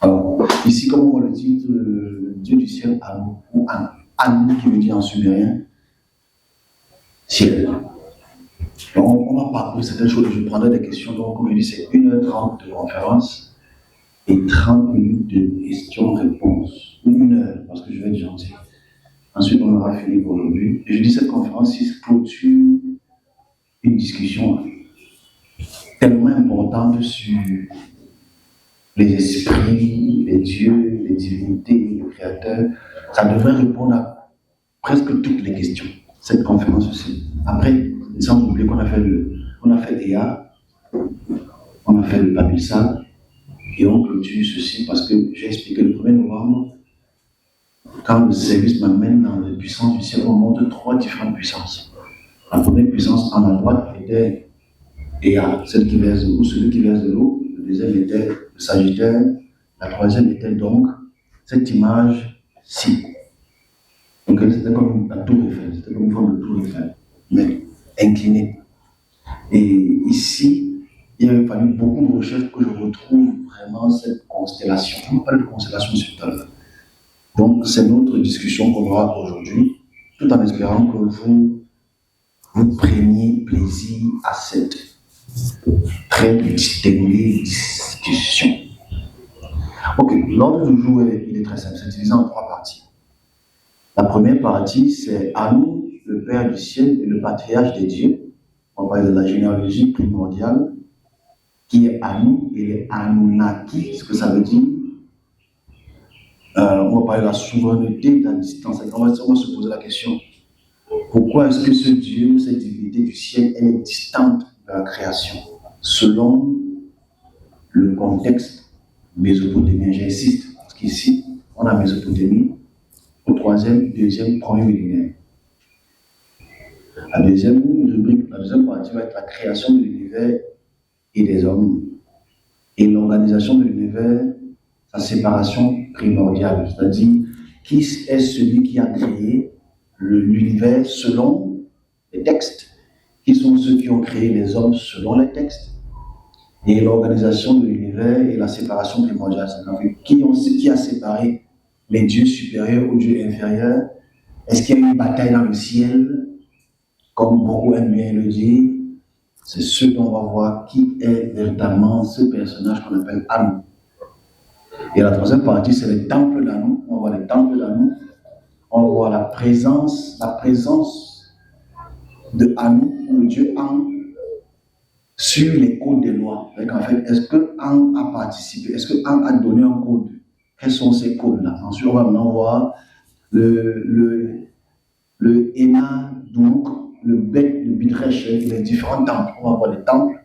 Alors, ici, comme on voit le titre, Dieu du ciel, Anou, ou Anou, qui veut dire en sumérien, ciel. Donc, on va parler de certaines choses, je prendrai des questions. Donc, comme je dis, c'est 1h30 de conférence et 30 minutes de questions-réponses. Ou 1 heure, parce que je vais être gentil. Ensuite, on aura fini pour aujourd'hui. Et je dis cette conférence, il clôture une discussion tellement importante sur les esprits, les dieux, les divinités, le créateur. Ça devrait répondre à presque toutes les questions, cette conférence-ci. Après, sans oublier qu'on a fait EA, on a fait le Babylsal, et on clôture ceci parce que j'ai expliqué le 1er novembre, quand le service m'amène dans les puissances du ciel, on montre 3 différentes puissances. La première puissance à ma droite était EA, celle qui verse de l'eau, celui qui verse de l'eau. Le deuxième était le Sagittaire. La troisième était donc cette image-ci. Donc c'était comme la tour Eiffel, c'était comme une forme de tour Eiffel, mais inclinée. Et ici, il a fallu beaucoup de recherches que je retrouve vraiment cette constellation. On parle de constellation sur tout à l'heure. Donc c'est notre discussion qu'on aura aujourd'hui, tout en espérant que vous preniez plaisir à cette très distinguée discussion. Ok, l'ordre du jour il est très simple, c'est divisé en 3 parties. La première partie, c'est Anou, le Père du ciel et le patriarche des dieux. On parle de la généalogie primordiale, qui est Anou et les Anunnaki, ce que ça veut dire. On va parler de la souveraineté, de la distance. On va se poser la question, pourquoi est-ce que ce Dieu ou cette divinité du ciel est distante de la création, selon le contexte mésopotamien? J'insiste, parce qu'ici, on a Mésopotamie au 3e, 2e, 1er millénaire. La deuxième partie va être la création de l'univers et des hommes, et l'organisation de l'univers, sa séparation primordiale, c'est-à-dire qui est celui qui a créé l'univers selon les textes, qui sont ceux qui ont créé les hommes selon les textes, et l'organisation de l'univers et la séparation primordiale, c'est-à-dire qui a séparé les dieux supérieurs aux dieux inférieurs. Est-ce qu'il y a eu une bataille dans le ciel, comme beaucoup aiment bien le dire? C'est ce dont on va voir qui est véritablement ce personnage qu'on appelle Anou. Et la troisième partie, c'est les temples d'Anou. On voit les temples d'Anou. On voit la présence de Anou, ou le dieu An, sur les codes des lois. Donc en fait, est-ce que An a participé? Est-ce que An a donné un code? Quels sont ces codes-là? Ensuite, on va maintenant voir le Ena Douk, le Bet de Bidresh, les différents temples. On va voir les temples.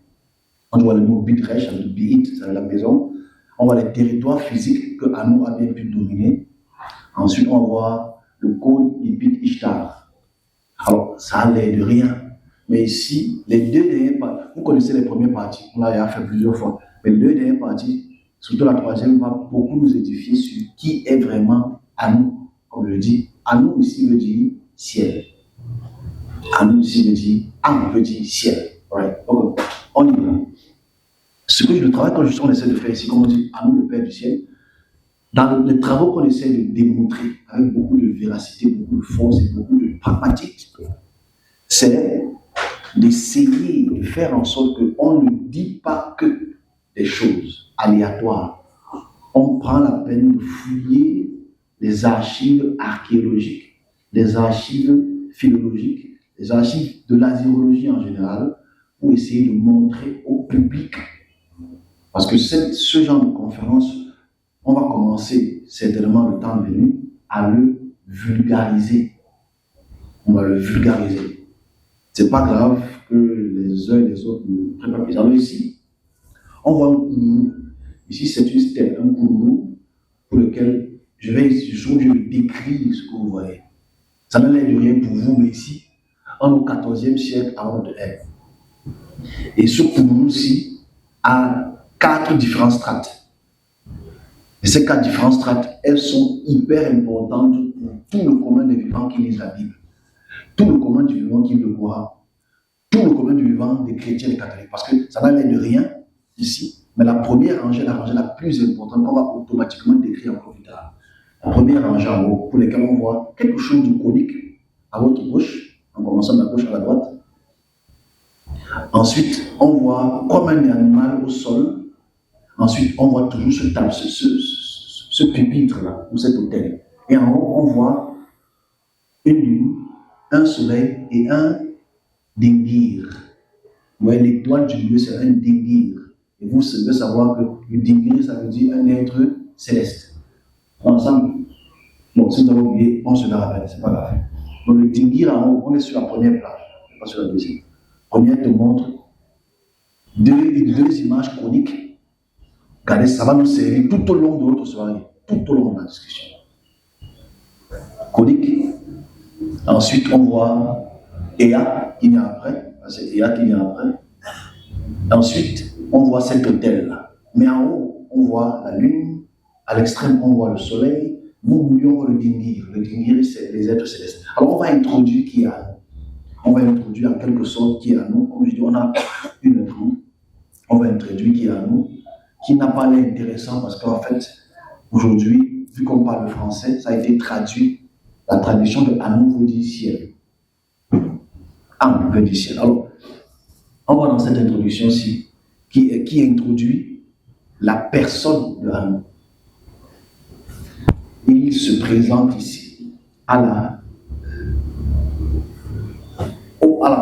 On voit le mot Bidresh, avec le Bit, c'est la maison. On voit les territoires physiques que Anou a bien pu dominer. Ensuite, on va voir le code Ibit Ishtar. Alors, ça a l'air de rien. Mais ici, les 2 dernières parties, vous connaissez les premières parties, on l'a fait plusieurs fois. Mais les 2 dernières parties, surtout la troisième, va beaucoup nous édifier sur qui est vraiment Anou. Comme je le dis, Anou ici veut dire ciel. Anou ici veut dire An veut dire ciel. Right. Okay. On y va. Le travail qu'on essaie de faire ici, comme on dit, Anou, le Père du ciel, dans les travaux qu'on essaie de démontrer avec beaucoup de véracité, beaucoup de force et beaucoup de pragmatique, c'est d'essayer de faire en sorte qu'on ne dit pas que des choses aléatoires. On prend la peine de fouiller les archives archéologiques, les archives philologiques, les archives de l'asiologie en général, pour essayer de montrer au public. Parce que ce genre de conférence, on va commencer certainement le temps venu à le vulgariser. On va le vulgariser. C'est pas grave que les uns et les autres ne prennent pas plaisir. Alors ici, on voit un kouloulou. Ici, c'est une stèle, un kouloulou pour lequel je vais décrire ce que vous voyez. Ça n'a l'air de rien pour vous, mais ici, en au 14e siècle avant notre ère. Et ce kouloulou-ci a 4 différentes strates. Et ces 4 différentes strates, elles sont hyper importantes pour tout le commun des vivants qui lisent la Bible, tout le commun du vivant qui le Coran, tout le commun du vivant des chrétiens et des catholiques. Parce que ça n'a l'air de rien ici, Mais la première rangée, la rangée la plus importante, qu'on va automatiquement décrire encore plus tard. La première rangée en haut, pour laquelle on voit quelque chose de conique à votre gauche, en commençant de la gauche à la droite. Ensuite, on voit comme un animal au sol. Ensuite, on voit toujours ce pupitre-là, ou cet hôtel. Et en haut, on voit une lune, un soleil et un dingir. Vous voyez, l'étoile du milieu, c'est un dingir. Et vous devez savoir que le dingir, ça veut dire un être céleste. Ensemble, bon, si vous avez oublié, on se le rappelle, c'est pas grave. Donc le dingir, en haut, on est sur la première plage, pas sur la deuxième. Première te montre deux images chroniques. Regardez, ça va nous servir tout au long de notre soirée, tout au long de la discussion. Chronique. Ensuite, on voit Ea qui vient après. C'est Ea qui vient après. Ensuite, on voit cet hôtel-là. Mais en haut, on voit la lune. À l'extrême, on voit le soleil. Nous voulions le dingir. Le dingir, c'est les êtres célestes. Alors, on va introduire qui est à nous. On va introduire en quelque sorte qui est à nous. Comme je dis, on a une trompe. On va introduire qui est à nous, qui n'a pas l'air intéressant parce qu'en fait, aujourd'hui, vu qu'on parle français, ça a été traduit. La traduction de Anou veut dire ciel. Anou veut dire ciel. Alors, on voit dans cette introduction-ci qui introduit la personne de Anou. Il se présente ici à la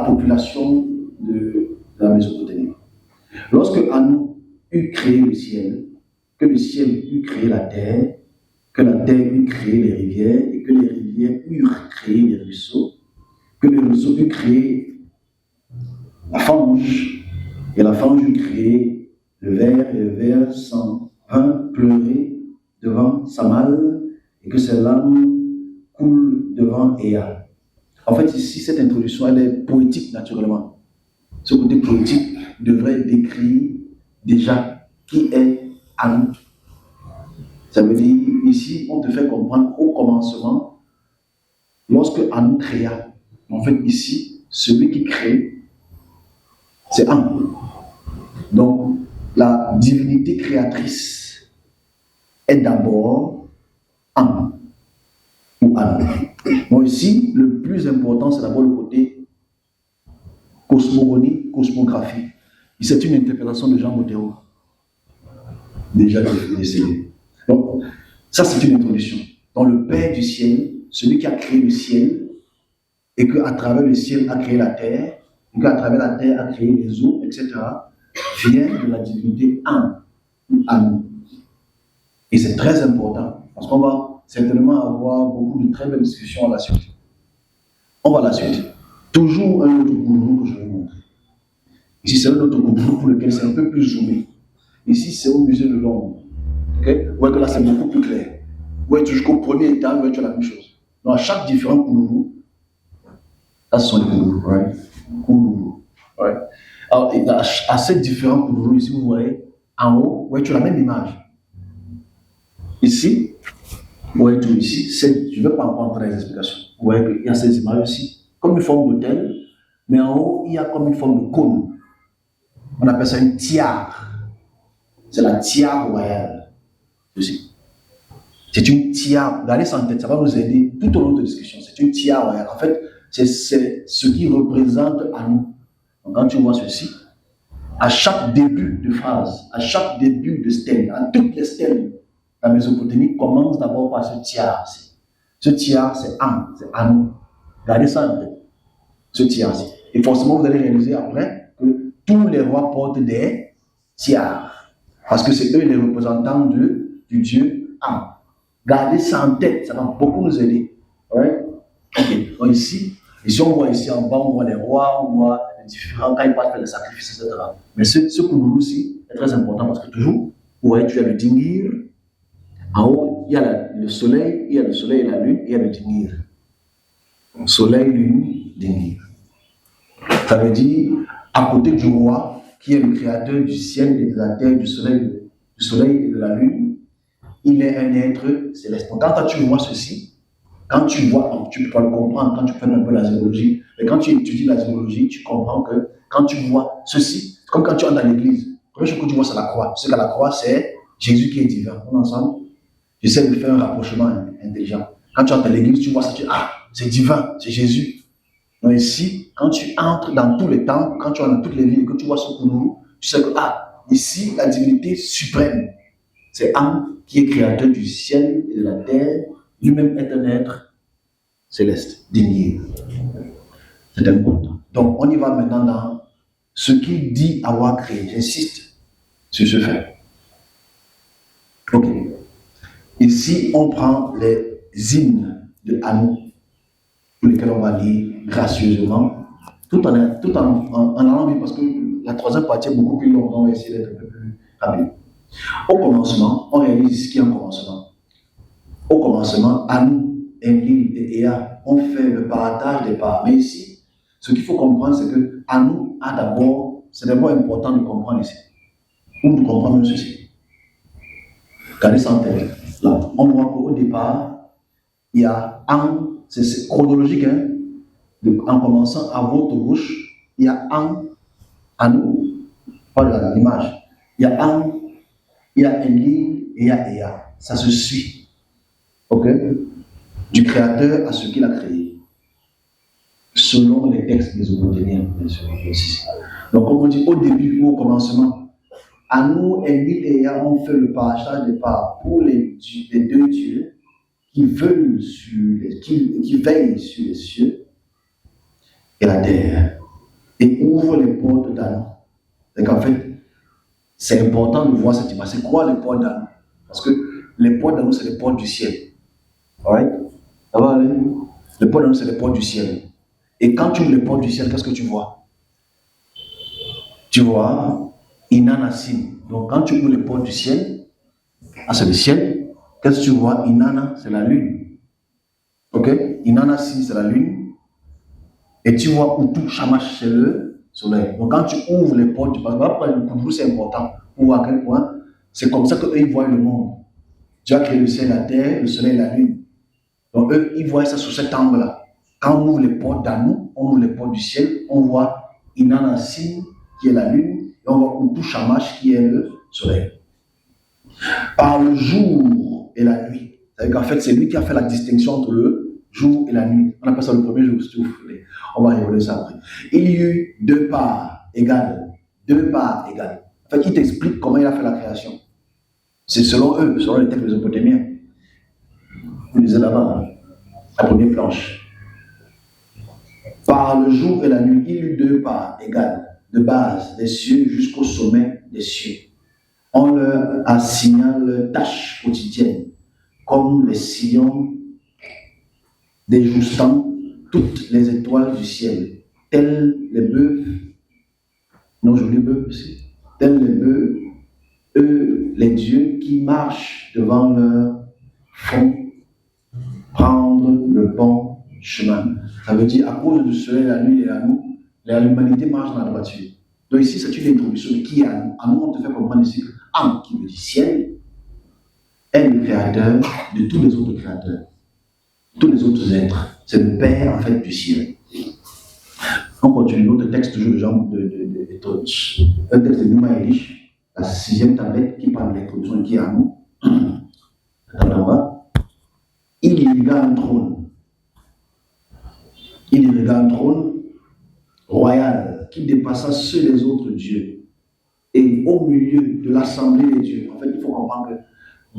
population de la Mésopotamie. Lorsque Anou eut créé le ciel, que le ciel eut créé la terre, que la terre eut créé les rivières, et que les rivières eurent créé les ruisseaux, que les ruisseaux eurent créé la fange, et la fange eut créé le ver, et le ver sans pleurer devant Samal, et que ses larmes coulent devant Ea. En fait, ici, cette introduction, elle est poétique naturellement. Ce côté poétique devrait décrire déjà qui est Anou. Ça veut dire, ici, on te fait comprendre au commencement, lorsque Anou créa. En fait, ici, celui qui crée, c'est Anou. Donc, la divinité créatrice est d'abord Anou. Ou Anou. Donc, ici, le plus important, c'est d'abord le côté cosmogonie, cosmographie. C'est une interprétation de Jean Mottero. Déjà décédé. Donc, ça c'est une introduction. Dans le Père du ciel, celui qui a créé le ciel, et qu'à travers le ciel a créé la terre, et qu'à travers la terre a créé les eaux, etc., vient de la divinité Anou. Et c'est très important, parce qu'on va certainement avoir beaucoup de très belles discussions à la suite. On va à la suite. Toujours un autre gourou que je vais vous montrer. Ici, c'est un autre gourou pour lequel c'est un peu plus zoomé. Ici, c'est au musée de Londres. Okay? Vous voyez que là, c'est beaucoup plus clair. Vous voyez, jusqu'au premier étage, vous voyez, tu as la même chose. Donc, à chaque différent gourou, là, ce sont les gourous, right? Gourou, right? Alors, à ces différents gourous, ici, vous voyez, en haut, vous voyez, tu as la même image. Ici, vous voyez tout ici, je ne vais pas encore entrer dans les explications. Vous voyez qu'il y a ces images ici, comme une forme d'hôtel, mais en haut, il y a comme une forme de cône. On appelle ça une tiare. C'est la tiare royale. C'est une tiare. Regardez ça en tête, ça va vous aider tout au long de la discussion. C'est une tiare royale. En fait, c'est ce qui représente Anou. Donc, quand tu vois ceci, à chaque début de phrase, à chaque début de stèle, à toutes les stèles, la Mésopotamie commence d'abord par ce tiare-ci. Ce tiare, c'est Anou. Regardez ça en tête. Ce tiare-ci. Et forcément, vous allez réaliser après que tous les rois portent des tiares. Parce que c'est eux les représentants du dieu Am. Gardez ça en tête, ça va beaucoup nous aider. Ouais? Ok, donc ici, on voit ici en bas, on voit les rois, on voit les différents, quand ils partent faire les sacrifices, etc. Mais ce Kouloulou-ci est très important parce que toujours, vous voyez, tu as le dingir. En haut, il y a le soleil, il y a le soleil et la lune, il y a le dingir. Soleil, lune, dingir. Ça veut dire, à côté du roi, qui est le créateur du ciel et de la terre, du soleil et de la lune, il est un être céleste. Donc, quand tu vois ceci, quand tu vois, tu peux pas le comprendre quand tu fais un peu la zéologie, mais quand tu étudies la zéologie, tu comprends que quand tu vois ceci, comme quand tu entres dans l'église, première chose que tu vois, c'est la croix. Tu sais qu'à la croix, c'est Jésus qui est divin. On est ensemble. J'essaie de faire un rapprochement intelligent. Quand tu entres à l'église, tu vois ça, tu dis, ah, c'est divin, c'est Jésus. Donc ici, quand tu entres dans tous les temps, quand tu entres dans toutes les villes, que tu vois ce Kounourou, tu sais que, ah, ici, la divinité suprême, c'est Am qui est créateur du ciel et de la terre, lui-même est un être céleste, digné. C'est important. Donc, on y va maintenant dans ce qu'il dit avoir créé. J'insiste sur ce fait. Ok. Ici, on prend les hymnes de Anou, pour lesquels on va lire gracieusement, tout en allant vite, parce que la troisième partie est beaucoup plus longue, on va essayer d'être un peu plus rapide. Au commencement, on réalise ce qui est un commencement. Au commencement, Anou, Enlil et Ea ont fait le partage des parts. Mais ici, ce qu'il faut comprendre, c'est que Anou a d'abord, c'est d'abord important de comprendre ici, ou de comprendre ceci. Regardez ça en tête. Là, on voit qu'au départ, il y a An, c'est chronologique, hein, en commençant à votre gauche, il y a An, Anou, pas l'image. Il y a An, il y a Enlil et il y a Ea. Ça se suit. Ok? Du créateur à ce qu'il a créé. Selon les textes mésopotamiens, bien sûr. Donc, comme on dit au début ou au commencement, Anou, Enlil et Ea ont fait le partage des parts pour les deux dieux qui veillent sur les cieux et la terre et ouvrent les portes d'Anou. Donc, en fait, c'est important de voir cette image. C'est quoi les portes d'Anou? Parce que les portes d'Anou, c'est les portes du ciel. Alright? Ça va aller? Les portes d'Anou, c'est les portes du ciel. Et quand tu ouvres les portes du ciel, qu'est-ce que tu vois? Tu vois Inanna-Sim. Donc quand tu ouvres les portes du ciel, ah, c'est le ciel. Qu'est-ce que tu vois? Inanna, c'est la lune. Ok? Inanna-Sim, c'est la lune. Et tu vois Utu Shamash, c'est le soleil. Donc quand tu ouvres les portes du paradis, pour vous c'est important. Pour voir à quel point c'est comme ça qu'eux ils voient le monde. Tu as créé le ciel, la terre, le soleil, la lune. Donc eux, ils voient ça sous cet angle-là. Quand on ouvre les portes d'Anou, on ouvre les portes du ciel, on voit Inanna-Sim, qui est la lune, et on voit Utu Shamash, qui est le soleil. Par le jour et la nuit. C'est-à-dire qu'en fait, c'est lui qui a fait la distinction entre le jour et la nuit. On appelle ça le premier jour, si vous voulez. On va évoluer ça après. Il y eut deux parts égales. Deux parts égales. En fait, il t'explique comment il a fait la création. C'est selon eux, selon les textes mésopotamiens. Vous lisez là-bas, la première planche. Par le jour et la nuit, il y eut deux parts égales, de base des cieux jusqu'au sommet des cieux. On leur assigna leurs tâches quotidiennes, comme les sillons déjustant toutes les étoiles du ciel, tels les bœufs, non jolis bœufs aussi, tels les bœufs, eux, les dieux qui marchent devant leur font prendre le bon chemin. Ça veut dire, à cause du soleil, la nuit et la nuit, l'humanité marche dans la droiture. Donc ici, c'est une introduction de qui est Anou. Anou, on te fait comprendre ici que An, qui veut dire ciel, est le créateur de tous les autres créateurs, tous les autres êtres. C'est le Père, en fait, du ciel. On continue l'autre texte, toujours de Jean un texte de Numa Elish, la 6e tablette, qui parle de l'introduction de qui est Anou. Il irriga un trône. Il irriga un trône royal qui dépassa ceux des autres dieux. Et au milieu de l'assemblée des dieux, en fait, il faut comprendre que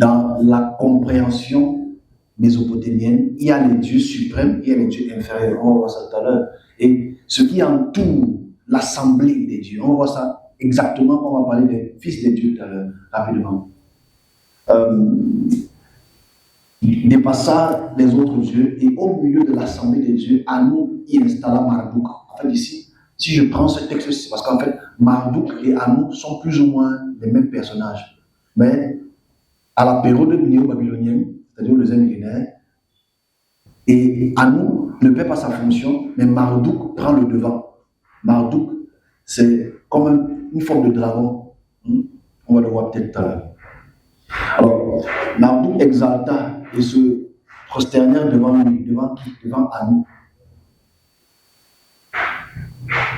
dans la compréhension mésopotamienne, il y a les dieux suprêmes, il y a les dieux inférieurs. On va voir ça tout à l'heure. Et ce qui entoure l'assemblée des dieux, on va voir ça exactement, on va parler des fils des dieux tout à l'heure, rapidement. Il dépassa les autres dieux et au milieu de l'assemblée des dieux, Anou y installa Marduk. En fait, ici, si je prends ce texte, c'est parce qu'en fait, Marduk et Anou sont plus ou moins les mêmes personnages. Mais à la période néo-babylonienne, c'est-à-dire le deuxième millénaire, et Anou ne paie pas sa fonction, mais Marduk prend le devant. Marduk, c'est comme une forme de dragon. On va le voir peut-être tout à l'heure. Alors, Marduk exalta et se prosternèrent devant lui, devant Anou.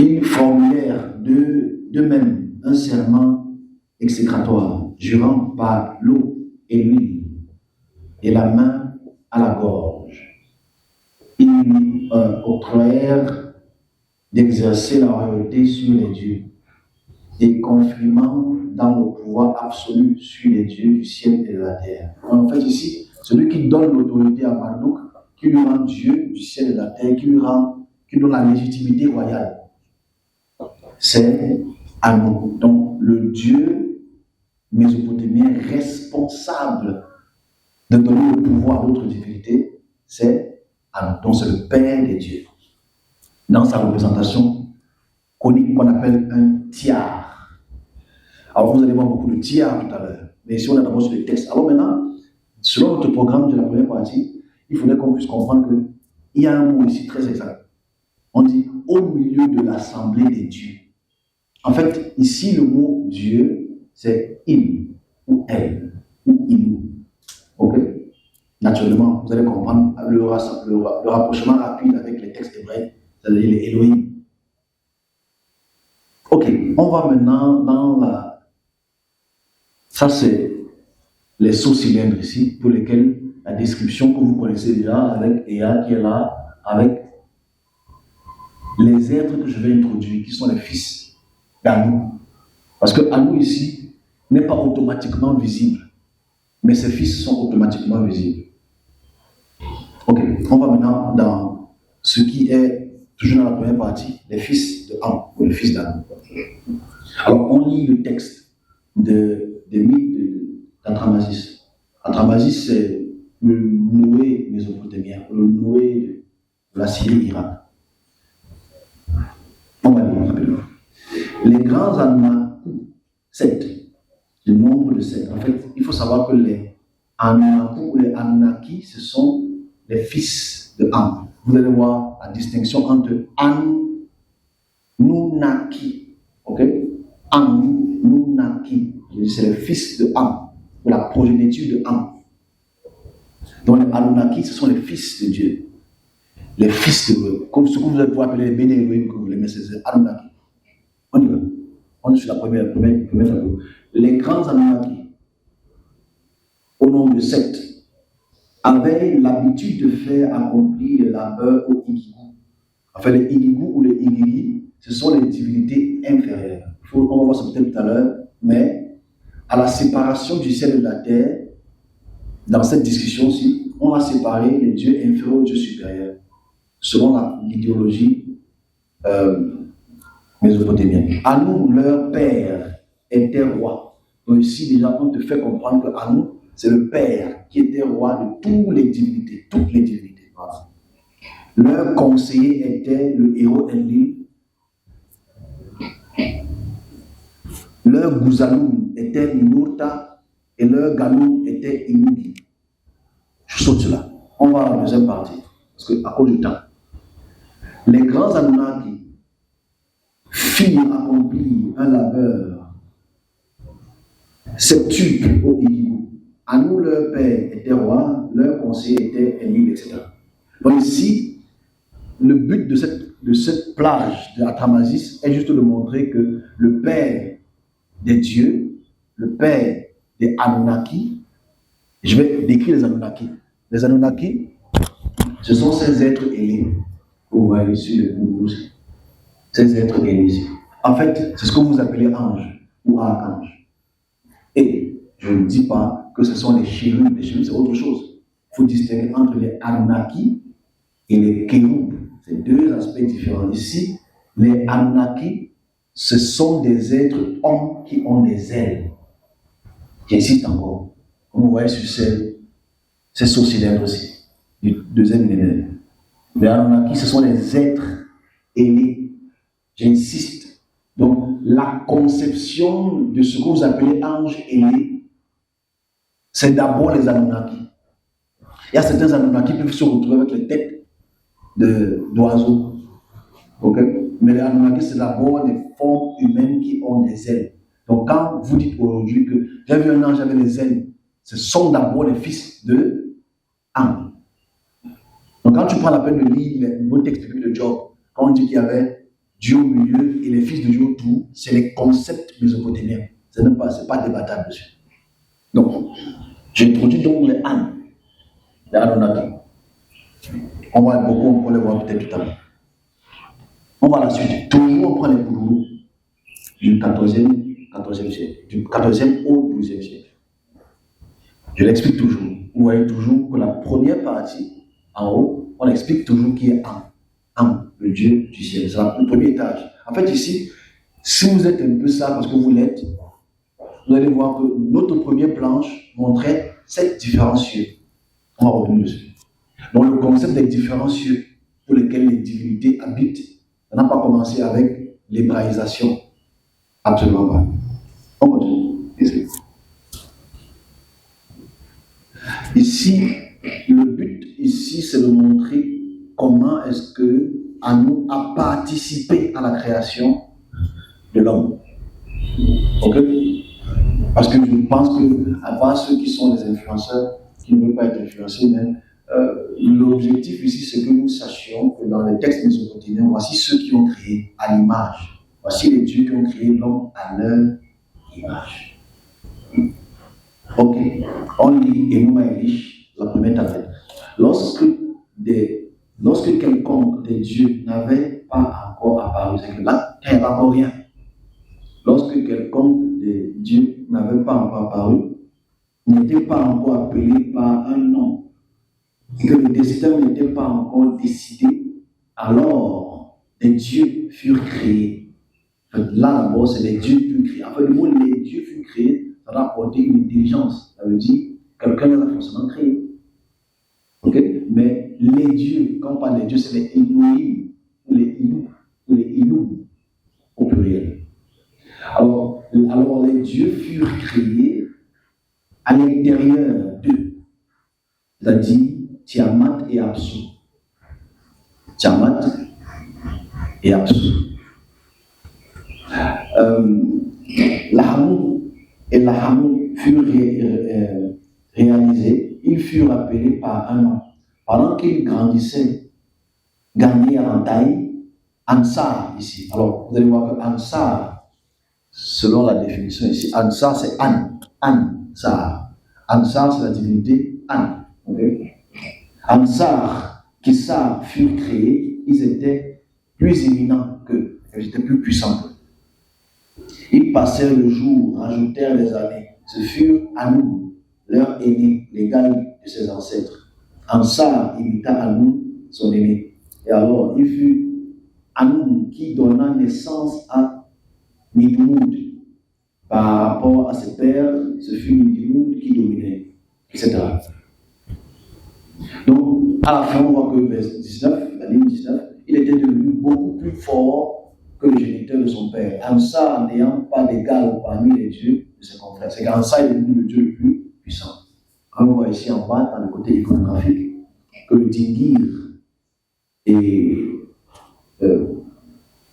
Ils formulèrent d'eux-mêmes un serment exécratoire, jurant par l'eau et l'huile, et la main à la gorge. Ils lui octroyèrent d'exercer la royauté sur les dieux, et confirmant dans le pouvoir absolu sur les dieux du ciel et de la terre. En fait, ici, celui qui donne l'autorité à Marduk, qui lui rend Dieu du ciel et de la terre, qui donne la légitimité royale, c'est Anu. Donc, le Dieu mésopotamien responsable de donner le pouvoir à d'autres divinités, c'est Anu. Donc, c'est le Père des dieux. Dans sa représentation conique qu'on appelle un tiare. Alors, vous allez voir beaucoup de tiares tout à l'heure. Mais ici, on est d'abord sur les textes. Alors maintenant, selon notre programme de la première partie, il faudrait qu'on puisse comprendre qu'il y a un mot ici très exact. On dit au milieu de l'assemblée des dieux. En fait, ici, le mot Dieu, c'est il ou elle ou il. Ok? Naturellement, vous allez comprendre le rapprochement rapide avec les textes hébraïens, c'est-à-dire les Elohim. Ok, on va maintenant dans la. Ça, c'est les sous-cylindres ici, pour lesquels la description que vous connaissez déjà avec Ea qui est là, avec les êtres que je vais introduire, qui sont les fils d'Anou. Parce que Anou ici n'est pas automatiquement visible, mais ses fils sont automatiquement visibles. Ok, on va maintenant dans ce qui est, toujours dans la première partie, les fils de An, ou les fils d'Anou. Alors, on lit le texte des mythes d'Adramasis. Adramasis, c'est le Noé mésopotamien, le Noé de la Syrie, Irak. On va lire rapidement. Les grands Anunnaki, 7, le nombre de 7. En fait, il faut savoir que les Anunnaki ou les Anunnaki, ce sont les fils de An. Vous allez voir la distinction entre Anunnaki, ok? Anunnaki, c'est le fils de An, ou la progéniture de An. Donc les Anunnaki, ce sont les fils de Dieu. Les fils de Dieu. Comme ce que vous allez pouvoir appeler les bénis Elohim que vous voulez, mais c'est Anunnaki. On y va. On est sur la première tableau. Les grands Anunnaki, au nombre de 7, avaient l'habitude de faire accomplir les labeurs aux Igigu. Enfin, les Igigu ou les Igiri, ce sont les divinités inférieures. On va voir ça peut-être tout à l'heure, mais à la séparation du ciel et de la terre, dans cette discussion-ci, on va séparer les dieux inférieurs aux dieux supérieurs, selon l'idéologie mésopotamienne. Anou, leur père, était roi. Donc ici, déjà, on te fait comprendre que Anou, c'est le père qui était roi de toutes les divinités. Voilà. Leur conseiller était le héros Enlil. Leur Gouzaloum était Ninurta et leur Galoum était Inudi. Je saute cela. On va à la deuxième partie, parce que à cause du temps. Les grands Anunnaki firent accomplir un labeur septuple au Igigu. Anou, leur père, était roi, leur conseiller était Enlil, etc. Donc ici, le but de cette plage de Adramasis est juste de montrer que le père des dieux, le père des Anunnaki, je vais décrire les Anunnaki. Les Anunnaki, ce sont ces êtres ailés que vous voyez sur le bout, ces êtres ailés. En fait, c'est ce que vous appelez ange ou archange. Et je ne dis pas que ce sont les chérubes. Les chérubes, c'est autre chose. Il faut distinguer entre les Anunnaki et les kéroubes. C'est deux aspects différents. Ici, les Anunnaki, ce sont des êtres hommes qui ont des ailes. J'insiste encore. Comme vous voyez sur ces sauts-cylindres aussi, du deuxième millénaire. Les Anunnaki, ce sont des êtres ailés. J'insiste. Donc, la conception de ce que vous appelez ange ailé, c'est d'abord les Anunnaki. Il y a certains Anunnaki qui peuvent se retrouver avec les têtes d'oiseaux. Okay? Mais les Anunnaki, c'est d'abord des formes humaines qui ont des ailes. Donc, quand vous dites aujourd'hui que j'ai vu un ange avec des ailes, ce sont d'abord les fils de An. Donc, quand tu prends la peine de lire le nouveau texte de Job, quand on dit qu'il y avait Dieu au milieu et les fils de Dieu autour, c'est les concepts mésopotamiens. c'est pas débattable dessus. Donc, j'introduis donc les ânes, les Anunnaki. On va les voir peut-être tout à l'heure. On va à la suite. Toujours on prend les Kouloulous du 14e siècle, du 14e au 12e siècle. Je l'explique toujours. Vous voyez toujours que la première partie, en haut, on explique toujours qui est Am, le Dieu du ciel. C'est le premier étage. En fait, ici, si vous êtes un peu ça, parce que vous l'êtes, vous allez voir que notre première planche montrait 7 différents cieux. On va revenir dessus. Donc, le concept des différents cieux pour lesquels les divinités habitent, ça n'a pas commencé avec l'hébraïsation. Absolument pas. On continue. Ici, le but ici, c'est de montrer comment est-ce que Anu a participé à la création de l'homme. Ok? Parce que je pense que, à part ceux qui sont des influenceurs, qui ne veulent pas être influencés, mais l'objectif ici, c'est que nous sachions que dans les textes mésopotamiens, voici ceux qui ont créé à l'image. Voici les dieux qui ont créé l'homme à leur image. Ok, on lit Enuma Elish, la première tablette. Lorsque quelconque des dieux n'avait pas encore apparu, c'est que là, il n'y a encore rien. Lorsque quelconque des dieux n'avait pas encore apparu, n'était pas encore appelé par un nom, et que le destin n'était pas encore décidé, alors des dieux furent créés. Là d'abord, c'est les dieux furent créés. En fait, le mot les dieux furent créés, ça doit apporter une intelligence. Ça veut dire quelqu'un les a forcément créés. Ok? Mais les dieux, quand on parle des dieux, c'est les Elohim, ou les Ilum, au pluriel. Alors, les dieux furent créés à l'intérieur d'eux, c'est-à-dire Tiamat et Apsu. Tiamat et Apsu. L'Ahamou et l'Ahamou furent réalisés, ils furent appelés par un nom. Pendant qu'ils grandissaient, gagnaient en taille, Ansar ici. Alors, vous allez voir que Ansar, selon la définition ici, Ansar c'est Ansar. Ansar c'est la divinité An. Okay? Ansar, Kissar furent créés, ils étaient plus éminents qu'eux, ils étaient plus puissants qu'eux. Ils passèrent le jour, rajoutèrent les années. Ce furent Anu, leur aîné, l'égal de ses ancêtres. Ansar imita Anu, son aîné. Et alors, il fut Anu qui donna naissance à Nidmoud. Par rapport à ses pères, ce fut Nidmoud qui dominait, etc. Donc, à la fin, on voit que verset 19, la ligne 19, il était devenu beaucoup plus fort que le géniteur de son père. Ansar n'ayant pas d'égal parmi les dieux de ses confrères. C'est qu'Ansar est devenu le dieu le plus puissant. On voit ici en bas, dans le côté iconographique, que le Tingir et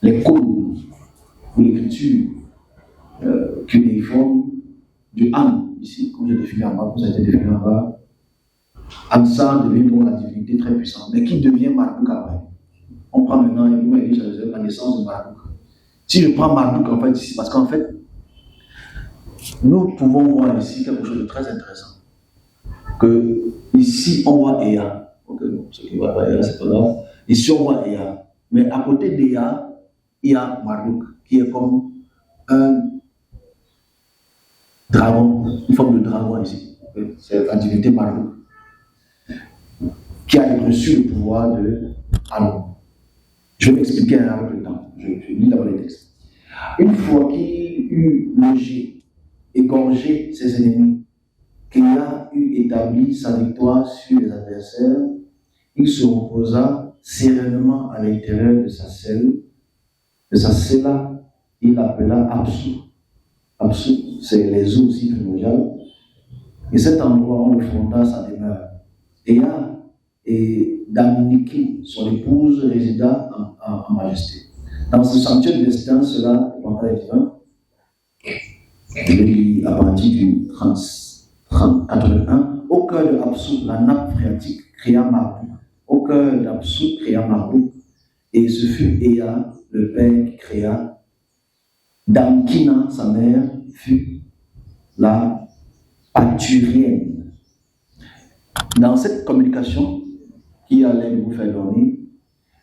les codes ou l'écriture cunéiforme du An, ici, comme j'ai défini en bas, comme ça a été défini en bas, Ansar devient donc la divinité très puissante, mais qui devient Marduk après. On prend maintenant la naissance de Marduk. Si je prends Marduk en fait ici, parce qu'en fait, nous pouvons voir ici quelque chose de très intéressant. Que ici on voit Ea. Ok, ceux qui voient pas Ea, c'est pas grave. Ici on voit Ea. Mais à côté d'Ea, il y a Marduk, qui est comme un dragon, une forme de dragon ici. Okay? C'est la divinité Marduk, qui a reçu le pouvoir de Anu. Je vais m'expliquer avec le temps. Je lis d'abord les textes. Une fois qu'il eut logé, égorgé ses ennemis, qu'il a eu établi sa victoire sur les adversaires, il se reposa sereinement à l'intérieur de sa celle. De sa cella, il l'appela Apsu. Apsu, c'est les eaux aussi primordiales. Et cet endroit, on le fonda sa demeure. Et Damniki, son épouse, résida en majesté. Dans ce sanctuaire destin, cela est en divin. Je lis à partir du 81. Au cœur de Apsu, la nappe phréatique créa Marduk. Au cœur d'Apsu créa Marduk. Et ce fut Ea, le père, qui créa Damkina, sa mère, fut la parturienne. Dans cette communication qui allait vous faire dormir,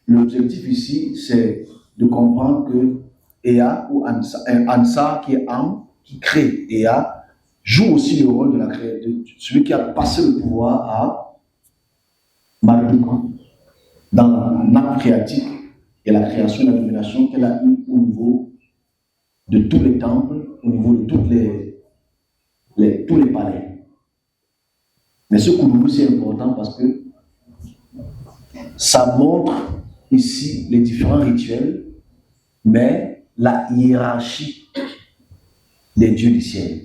l'objectif ici, c'est de comprendre que Ea ou Ansa, qui est Am, qui crée Ea, joue aussi le rôle de la créature, celui qui a passé le pouvoir à Marduk dans l'acte créatif et la création et la domination qu'elle a eue au niveau de tous les temples, au niveau de tous les palais. Mais ce coup c'est important parce que ça montre ici les différents rituels, mais la hiérarchie des dieux du ciel.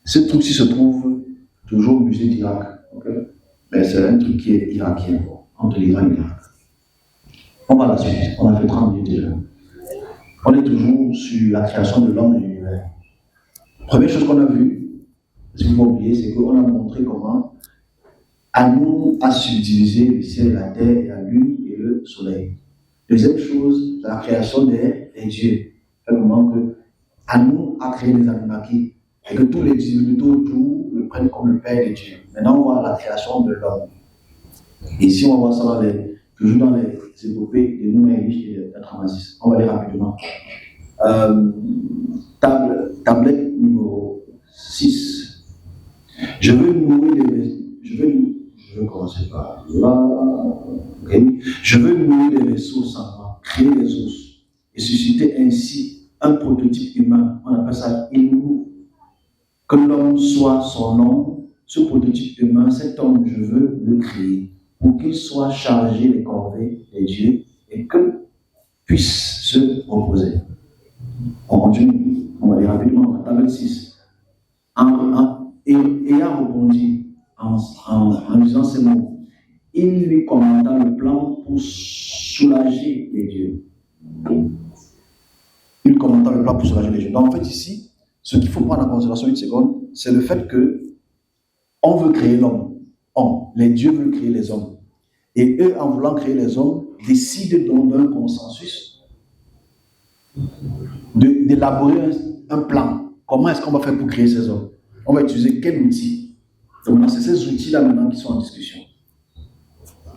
Ce truc-ci se trouve toujours au musée d'Irak. Okay? Mais c'est un truc qui est irakien, entre l'Iran et l'Irak. On va à la suite, on a fait 30 minutes déjà. On est toujours sur la création de l'homme et de l'univers. Première chose qu'on a vue, si vous m'oubliez, c'est qu'on a montré comment Anou a subdivisé le ciel et la terre et la lune et le soleil. Deuxième chose, la création des dieux. Comment que Anou a créé les Anunnaki et que tous les divinités autour le prennent comme le père des dieux. Maintenant, on voit la création de l'homme. Et si on voit ça toujours dans les épopées de Nouméilich et de Atrahasis, on va aller rapidement. Tablette numéro 6. Je vais commencer par là. Okay. Je veux nouer les vaisseaux sanglants, créer les os et susciter ainsi un prototype humain. On appelle ça Inou. Que l'homme soit son nom, ce prototype humain, cet homme, je veux le créer pour qu'il soit chargé des corvées des dieux et que puisse se reposer. On continue, on va aller rapidement. Tablette 6. Et a rebondi en disant ces mots. Il lui commanda le plan pour soulager les dieux. Il commanda le plan pour soulager les dieux. Donc en fait ici, ce qu'il faut prendre en considération une seconde, c'est le fait que on veut créer l'homme. Les dieux veulent créer les hommes. Et eux, en voulant créer les hommes, décident donc d'un consensus d'élaborer un plan. Comment est-ce qu'on va faire pour créer ces hommes? On va utiliser quel outil? Donc c'est ces outils-là maintenant qui sont en discussion.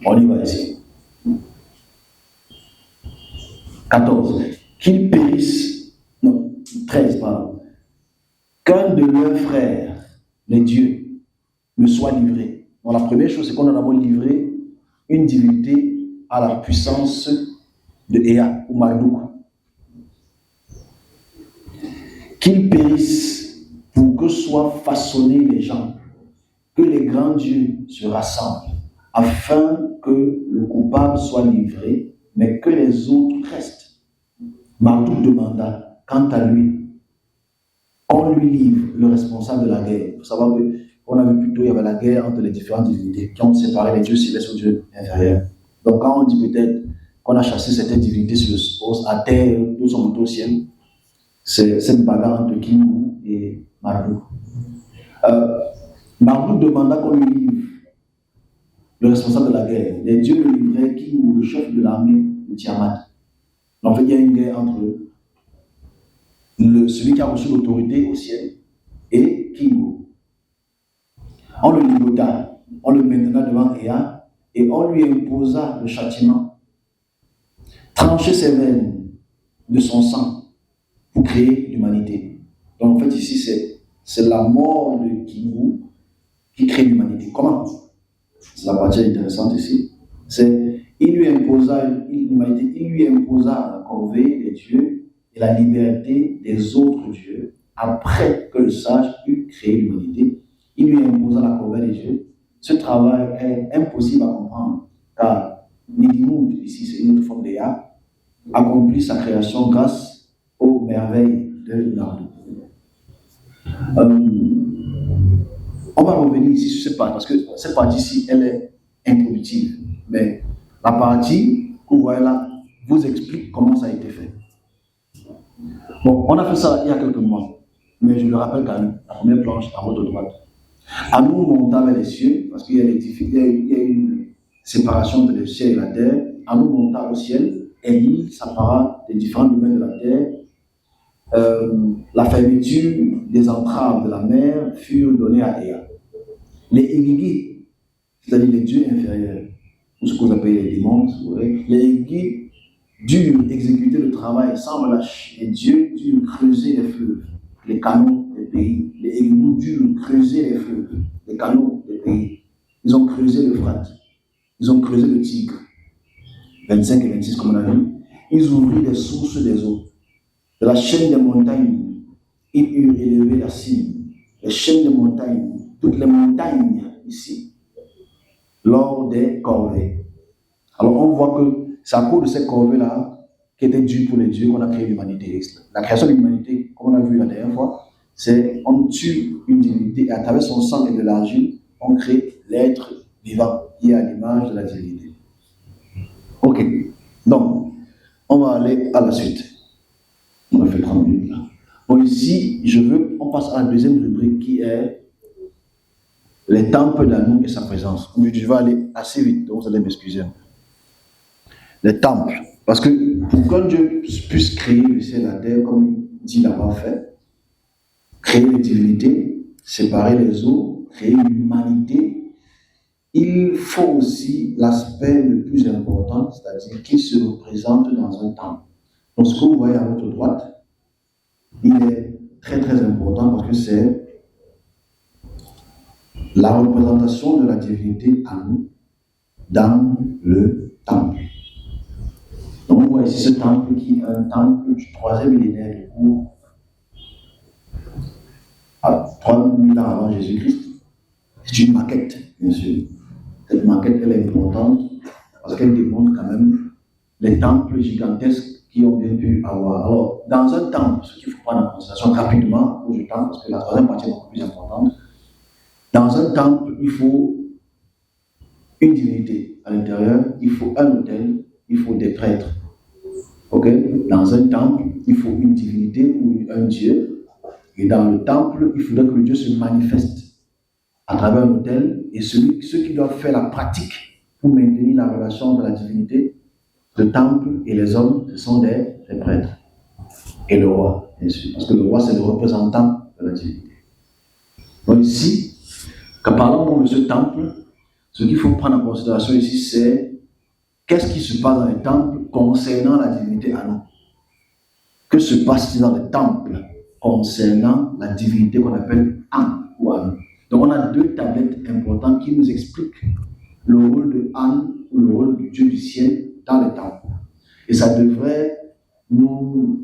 On y va ici. 14. Qu'ils périssent. Non, 13, pardon. Qu'un de leurs frères, les dieux, me soit livré. Bon, la première chose, c'est qu'on a d'abord livré une divinité à la puissance de Ea ou Marduk. Qu'ils périssent pour que soient façonnés les gens, que les grands dieux se rassemblent, afin que le coupable soit livré, mais que les autres restent. Marduk demanda, quant à lui, on lui livre le responsable de la guerre. Il faut savoir qu'on a vu plus tôt, il y avait la guerre entre les différentes divinités qui ont séparé les dieux célestes aux dieux inférieurs. Donc quand on dit peut-être qu'on a chassé certaines divinités à terre, d'autres sont montées au ciel, c'est cette bagarre entre Kingu et Marduk. Marduk demanda qu'on lui livre le responsable de la guerre. Les dieux le livraient Kingu, le chef de l'armée de Tiamat. En fait, il y a une guerre entre celui qui a reçu l'autorité au ciel et Kingu. On le libota, on le maintena devant Ea et on lui imposa le châtiment. Trancher ses veines de son sang pour créer l'humanité. Donc en fait ici c'est la mort de Kingu qui crée l'humanité. Comment? C'est la partie intéressante ici. Il lui imposa la corvée des dieux et la liberté des autres dieux après que le sage eut créé l'humanité. Il lui imposa la corvée des dieux. Ce travail est impossible à comprendre car Nidimoud, ici c'est une autre forme d'Ea, accomplit sa création grâce aux merveilles de l'art. On va revenir ici sur cette partie parce que cette partie-ci elle est introductive. Mais la partie que vous voyez là vous explique comment ça a été fait. Bon, on a fait ça il y a quelques mois, mais je le rappelle quand même, la première planche à votre droite. Anou monta vers les cieux, parce qu'il y a une séparation entre le ciel et la terre. Anou monta au ciel, et il s'appara des différents domaines de la terre. La fermeture des entraves de la mer furent donnés à Ea. Les Egigi, c'est-à-dire les dieux inférieurs, ou ce qu'on appelle les démons, les Egigi durent exécuter le travail sans relâche. Les dieux durent creuser les fleuves, les canaux des pays. Les Egigi durent creuser les fleuves, les canaux des pays. Ils ont creusé l'Euphrate, ils ont creusé le Tigre. 25 et 26, comme on a vu. Ils ouvrirent les sources des eaux. De la chaîne des montagnes, ils eurent élevé la cime. Les chaînes des montagnes, toutes les montagnes ici, lors des corvées. Alors on voit que c'est à cause de ces corvées-là qui étaient dues pour les dieux qu'on a créé l'humanité. La création de l'humanité, comme on a vu la dernière fois, c'est on tue une divinité et à travers son sang et de l'argile, on crée l'être vivant qui est à l'image de la divinité. Ok, donc on va aller à la suite. On a fait 30 minutes là. Bon, ici, on passe à la deuxième rubrique qui est les temples d'Anu et sa présence. Je vais aller assez vite, donc vous allez m'excuser. Les temples. Parce que pour qu'un Dieu puisse créer le ciel et la terre, comme dit l'avoir fait, créer les divinités, séparer les eaux, créer l'humanité, il faut aussi l'aspect le plus important, c'est-à-dire qu'il se représente dans un temple. Donc ce que vous voyez à votre droite, il est très très important parce que c'est la représentation de la divinité à nous dans le temple. Donc on voit ici ce temple qui est un temple du 3e millénaire du cours, à 3000 ans avant Jésus-Christ. C'est une maquette, bien sûr. Cette maquette, elle est importante parce qu'elle démontre quand même les temples gigantesques qui ont bien pu avoir. Alors, dans un temple, ce qu'il faut prendre en considération rapidement, pour le temps, parce que la troisième partie est beaucoup plus importante, dans un temple, il faut une divinité à l'intérieur, il faut un autel, il faut des prêtres. Ok? Dans un temple, il faut une divinité ou un dieu, et dans le temple, il faudrait que le dieu se manifeste à travers l'autel, et ceux qui doivent faire la pratique pour maintenir la relation de la divinité, le temple et les hommes, ce sont des prêtres. Et le roi, bien sûr, parce que le roi, c'est le représentant de la divinité. Donc ici, quand parlons de ce temple, ce qu'il faut prendre en considération ici, c'est qu'est-ce qui se passe dans les temples concernant la divinité Anu. Que se passe-t-il dans les temples concernant la divinité qu'on appelle An ou Anu. Donc on a deux tablettes importantes qui nous expliquent le rôle de An ou le rôle du Dieu du ciel dans les temples. Et ça devrait nous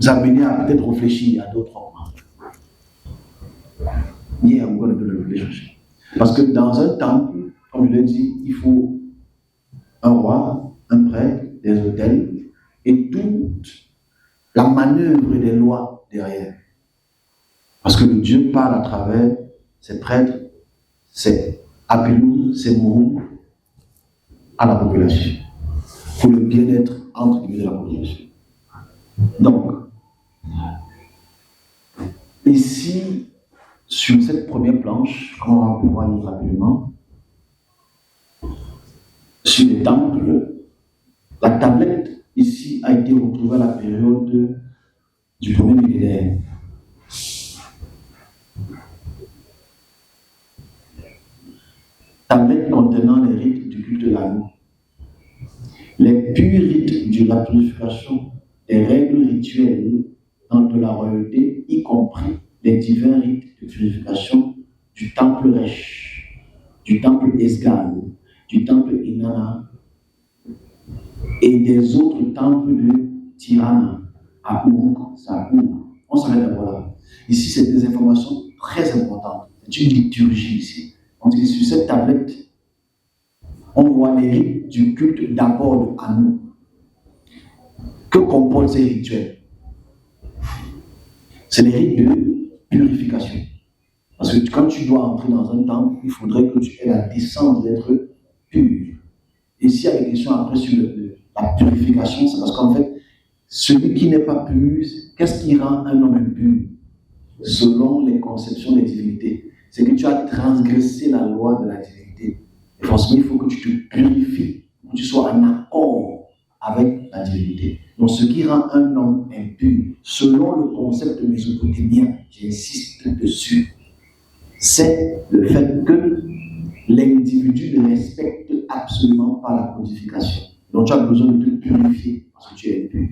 amener à peut-être réfléchir à d'autres moments. Yeah, I'm going to do the relationship. Parce que dans un temple, comme je l'ai dit, il faut un roi, un prêtre, des autels et toute la manœuvre des lois derrière. Parce que le Dieu parle à travers ses prêtres, ses appelous, ses mots à la population. Pour le bien-être entre guillemets de la population. Donc, ici, sur cette première planche, on va pouvoir lire rapidement, sur les temples, la tablette ici a été retrouvée à la période du premier millénaire. Tablette contenant les rites du culte de l'Anu. Les purs rites de la purification, les règles rituelles de la royauté, y compris les divins rites de purification du temple Resh, du temple Esgal, du temple Inanna et des autres temples de Tirana, à Uruk, Sakour. On s'arrête d'abord là. Ici, c'est des informations très importantes. C'est une liturgie ici. On dit que sur cette tablette, on voit les rites du culte d'abord de Anu. Que composent ces rituels? C'est les rites de purification. Parce que quand tu dois entrer dans un temple, il faudrait que tu aies la décence d'être pur. Et s'il y a des questions après sur la purification, c'est parce qu'en fait, celui qui n'est pas pur, qu'est-ce qui rend un homme impur? Selon les conceptions des divinités, c'est que tu as transgressé la loi de la divinité. Et forcément, il faut que tu te purifies, que tu sois en accord avec la divinité. Donc, ce qui rend un homme impur, selon le concept mésopotamien, j'insiste dessus, c'est le fait que l'individu ne respecte absolument pas la codification. Donc, tu as besoin de te purifier parce que tu es impur.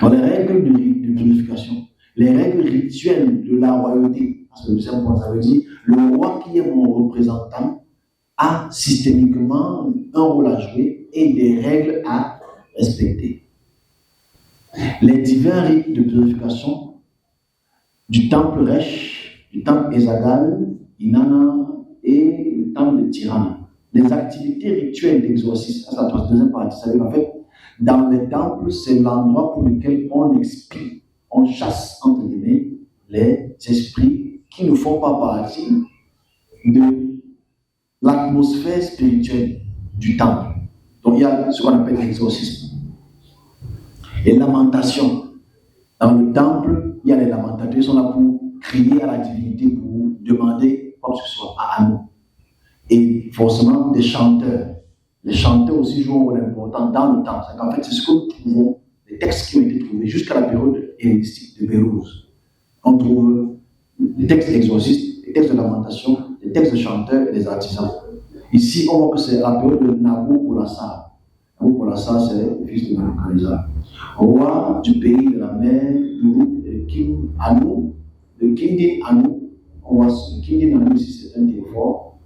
Dans les règles de purification, les règles rituelles de la royauté, parce que ça veut dire le roi qui est mon représentant a systémiquement un rôle à jouer et des règles à respecter. Les divers rites de purification du temple Resh, du temple Ezagal, Inanna et le temple de Tirana. Les activités rituelles d'exorcisme, ça c'est la deuxième partie, ça veut dire en fait, dans les temples, c'est l'endroit pour lequel on expie, on chasse, entre guillemets, les esprits qui ne font pas partie de l'atmosphère spirituelle du temple. Donc il y a ce qu'on appelle l'exorcisme. Les lamentations. Dans le temple, il y a les lamentateurs qui sont là pour crier à la divinité, pour demander quoi que ce soit à Anu. Et forcément, des chanteurs. Les chanteurs aussi jouent un rôle important dans le temple. En fait, c'est ce que nous trouvons, les textes qui ont été trouvés jusqu'à la période hellénistique de Pérouse. On trouve les textes exorcistes, les textes de lamentation, les textes de chanteurs et des artisans. Ici, on voit que c'est la période de Nabopolassar. Nabopolassar, c'est le fils de Nebuchadnezzar. Roi du pays de la mer, le King Anu, le Kindin Anu. On voit le Kindin Anu ici, c'est un des forts.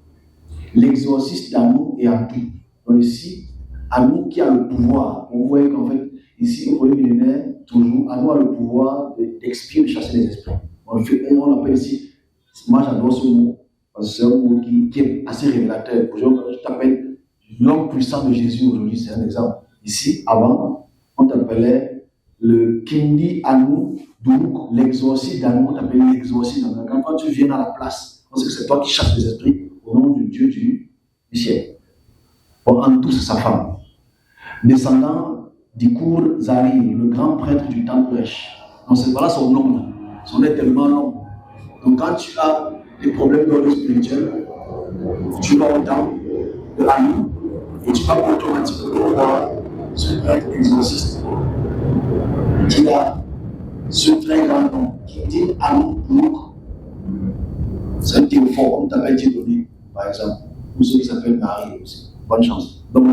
L'exorciste d'Anu et Anu. Donc ici, Anu qui a le pouvoir. On voit qu'en fait, ici, au premier millénaire, toujours, Anu a le pouvoir d'expier, de chasser les esprits. On appelle ici, moi j'adore ce mot, parce que c'est un mot qui est assez révélateur. Aujourd'hui, je t'appelle l'homme puissant de Jésus aujourd'hui, c'est un exemple. Ici, avant, on t'appelait le Kindi Anu Doulouk, l'exorciste d'Anu, on t'appelait l'exorciste d'Anu. Quand tu viens à la place, parce que c'est toi qui chasses les esprits au nom du Dieu du ciel. Bon, en tout, c'est sa femme. Descendant d'Ikur Zari, le grand prêtre du temple Resh. Donc, voilà son nom. Son nom est tellement long. Donc, quand tu as des problèmes d'ordre spirituel, tu vas au temple de Anu et tu vas automatiquement voir ce prêtre exorciste qui a ce très grand nom qui dit Anu Doulouk. C'est un théophore, comme tu avais été donné, par exemple, ou ceux qui s'appellent Marie aussi. Bonne chance. Donc,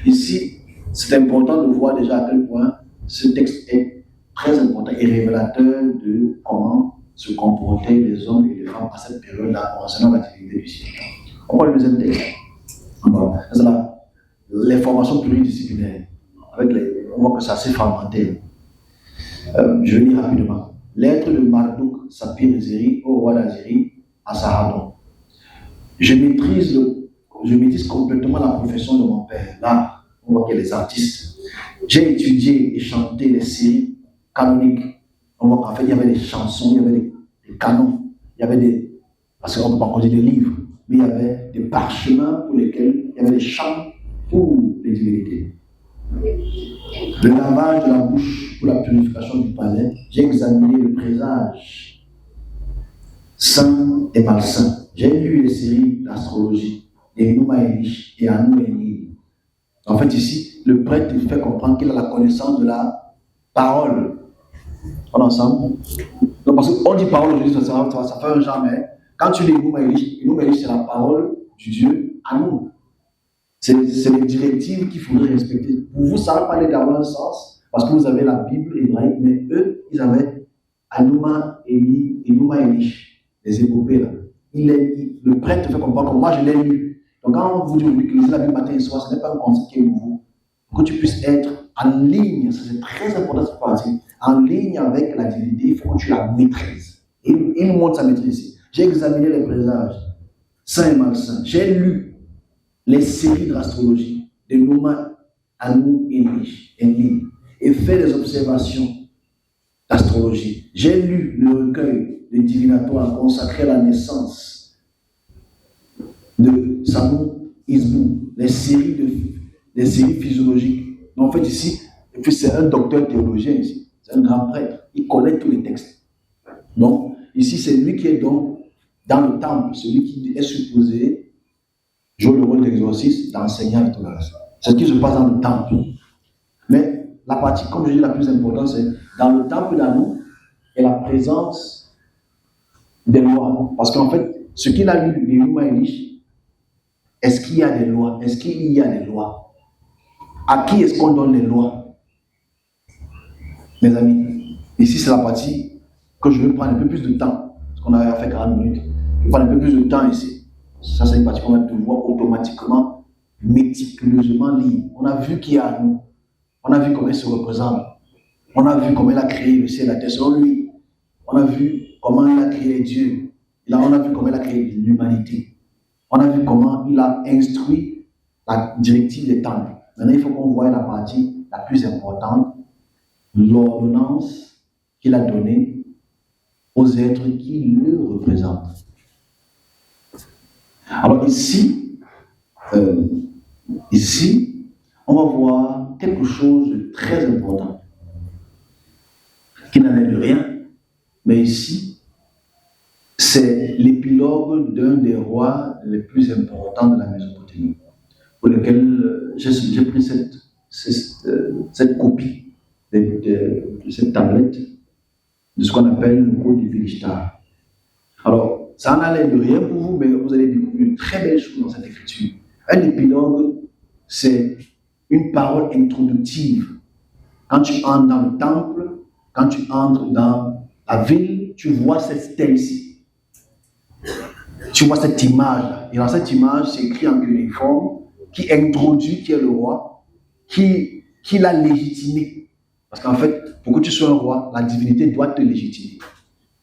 ici, c'est important de voir déjà à quel point ce texte est très important et révélateur de comment se comportaient les hommes et les femmes à cette période-là concernant l'activité du ciel. On voit le deuxième texte. C'est les formations pluridisciplinaires. On voit que c'est assez fragmenté. Je vais lire rapidement. Lettre de Marduk Sapir-Zéri au roi d'Azérie à Saradon. Je maîtrise complètement la profession de mon père. Là, on voit qu'il y a les artistes. J'ai étudié et chanté les séries canoniques. On voit qu'en fait, il y avait des chansons, il y avait des canons, il y avait des. Parce qu'on ne peut pas conduire des livres, mais il y avait des parchemins pour lesquels il y avait des chants pour les divinités. Le lavage de la bouche pour la purification du palais, j'ai examiné le présage sain et malsain. J'ai lu les séries d'astrologie, les Numa Elish et Anu Eli. En fait, ici, le prêtre fait comprendre qu'il a la connaissance de la parole. On est ensemble? Donc, parce qu'on dit parole aujourd'hui, ça fait un genre, mais quand tu lis Numa Elish, c'est la parole du Dieu à nous. C'est les directives qu'il faudrait respecter. Pour vous, ça va pas aller dans un sens, parce que vous avez la Bible hébraïque, mais eux, ils avaient Anuma Eli et Numa Elish, les épopées là. Le prêtre fait comprendre que moi je l'ai lu. Donc quand vous dites que lisez la Bible matin et soir, ce n'est pas un concept qui est nouveau. Pour que tu puisses être en ligne, c'est très important cette partie, en ligne avec la divinité, il faut que tu la maîtrises. Et il nous montre sa maîtrise ici. J'ai examiné les présages, saints et malsains. J'ai lu les séries de l'astrologie, de Numa, Anu et Eli, et fait des observations d'astrologie. J'ai lu le recueil de divinatoire consacré à la naissance de Samu Isbou, les séries physiologiques. En fait, ici, c'est un docteur théologien ici, c'est un grand prêtre, il connaît tous les textes. Donc, ici, c'est lui qui est donc dans le temple, celui qui est supposé jouer le rôle d'exorciste, d'enseignant et tout le reste. C'est ce qui se passe dans le temple. Mais la partie, comme je dis, la plus importante, c'est dans le temple d'Anou et la présence des lois. Parce qu'en fait, ce qu'il a lu, les Yuma Elish, est-ce qu'il y a des lois? Est-ce qu'il y a des lois? À qui est-ce qu'on donne les lois? Mes amis, ici c'est la partie que je veux prendre un peu plus de temps. Parce qu'on avait fait 40 minutes. Je vais prendre un peu plus de temps ici. Ça, c'est une partie qu'on va devoir automatiquement, méticuleusement lire. On a vu qui est à nous. On a vu comment il se représente. On a vu comment il a créé le ciel et la terre selon lui. On a vu comment il a créé Dieu. Là, on a vu comment il a créé l'humanité. On a vu comment il a instruit la directive des temples. Maintenant, il faut qu'on voie la partie la plus importante, l'ordonnance qu'il a donnée aux êtres qui le représentent. Alors ici, on va voir quelque chose de très important, qui n'amène de rien, mais ici, c'est l'épilogue d'un des rois les plus importants de la Mésopotamie, pour lequel j'ai pris cette copie de cette tablette de ce qu'on appelle le code du Bilishtar. Alors, ça n'en allait de rien pour vous, mais vous allez découvrir une très belle chose dans cette écriture. Un épilogue, c'est une parole introductive. Quand tu entres dans le temple, quand tu entres dans la ville, tu vois cette stèle-ci. Tu vois cette image-là. Et dans cette image, c'est écrit en cunéiforme qui introduit qui est le roi, qui l'a légitimé. Parce qu'en fait, pour que tu sois un roi, la divinité doit te légitimer.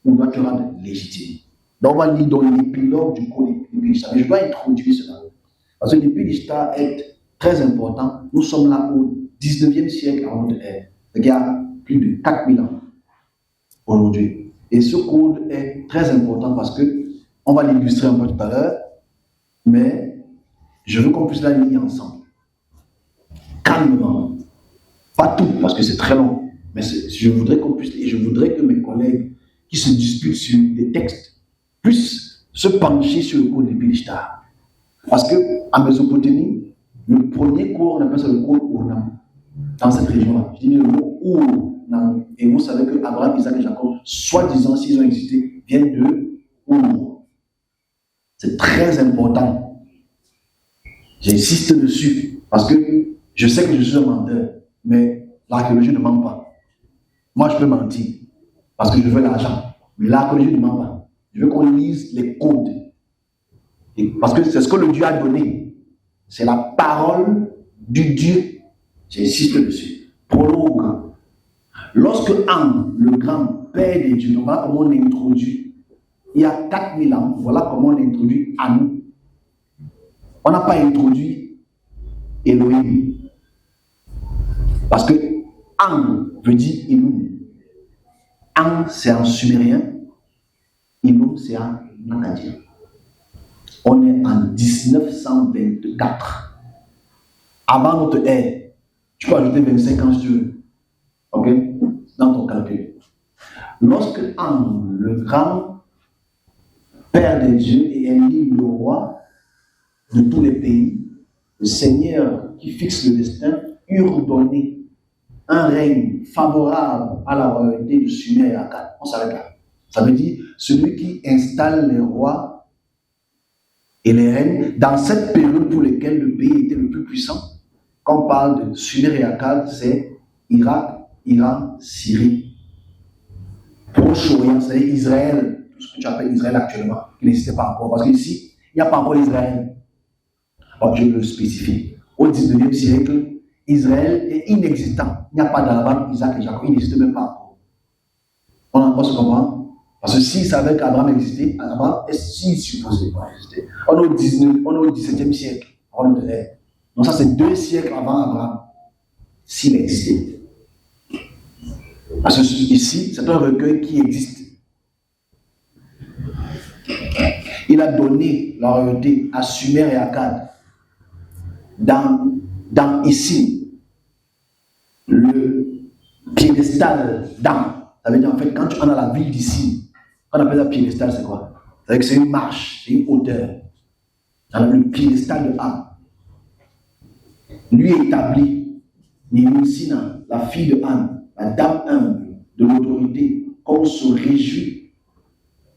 Ou doit te rendre légitime. Donc, on va lire dans l'épilogue du code du Bilishtar. Mais je dois introduire cela. Parce que le Bilishtar est très important. Nous sommes là au 19e siècle avant notre ère. Il y a plus de 4000 ans aujourd'hui. Et ce code est très important parce que on va l'illustrer un peu tout à l'heure, mais je veux qu'on puisse la lire ensemble. Calmement. Pas tout, parce que c'est très long. Mais je voudrais qu'on puisse, et je voudrais que mes collègues qui se disputent sur des textes puissent se pencher sur le code du Bilishtar. Parce qu'en Mésopotamie, le premier cours, on appelle ça le code Urnam. Dans cette région-là. Je dis le mot Urnam. Et vous savez que Abraham, Isaac et Jacob, soi-disant, s'ils ont existé, viennent de Ur. C'est très important. J'insiste dessus. Parce que je sais que je suis un menteur. Mais l'archéologie ne ment pas. Moi, je peux mentir. Parce que je veux l'argent. Mais l'archéologie ne ment pas. Je veux qu'on lise les codes. Parce que c'est ce que le Dieu a donné. C'est la parole du Dieu. J'insiste dessus. Prologue. Lorsque An, le grand père des dieux, voilà comment on introduit. Il y a 4000 ans, voilà comment on introduit An. On n'a pas introduit Elohim. Parce que An veut dire Ilum. An, c'est en sumérien. Ilum, c'est en acadien. On est en 1924. Avant notre ère. Tu peux ajouter 25 ans si tu veux. Ok? Dans ton calcul. Lorsque An, le grand père des dieux, et élit le roi de tous les pays, le Seigneur qui fixe le destin, eurent donné un règne favorable à la royauté de Sumer et Akkad. On s'arrête là. Ça veut dire celui qui installe les rois et les reines dans cette période pour laquelle le pays était le plus puissant. Quand on parle de Sumer et Akkad, c'est Irak, Iran, Syrie. Proche-Orient, c'est Israël, tout ce que tu appelles Israël actuellement, qui n'existait pas encore. Parce qu'ici, il n'y a pas encore Israël. Alors, je le spécifie. Au 19e siècle, Israël est inexistant. Il n'y a pas d'Abraham, Isaac et Jacob. Il n'existe même pas encore. On se comprend? Parce que s'il savait qu'Abraham existait, Abraham est si supposé pas exister. On est au 17e siècle avant notre ère. Donc ça, c'est 2 siècles avant Abraham. S'il existait. Parce que ici, c'est un recueil qui existe. Il a donné la royauté à Sumer et Akkad. Dans ici, le piédestal d'An. Ça veut dire en fait, quand tu es dans la ville d'ici, on appelle ça piédestal, c'est quoi? Ça veut dire que c'est une marche, c'est une hauteur. Dans le piédestal de An. Lui est établi Néhémie-Sina, la fille de Anne, la dame humble de l'autorité, qu'on se réjouit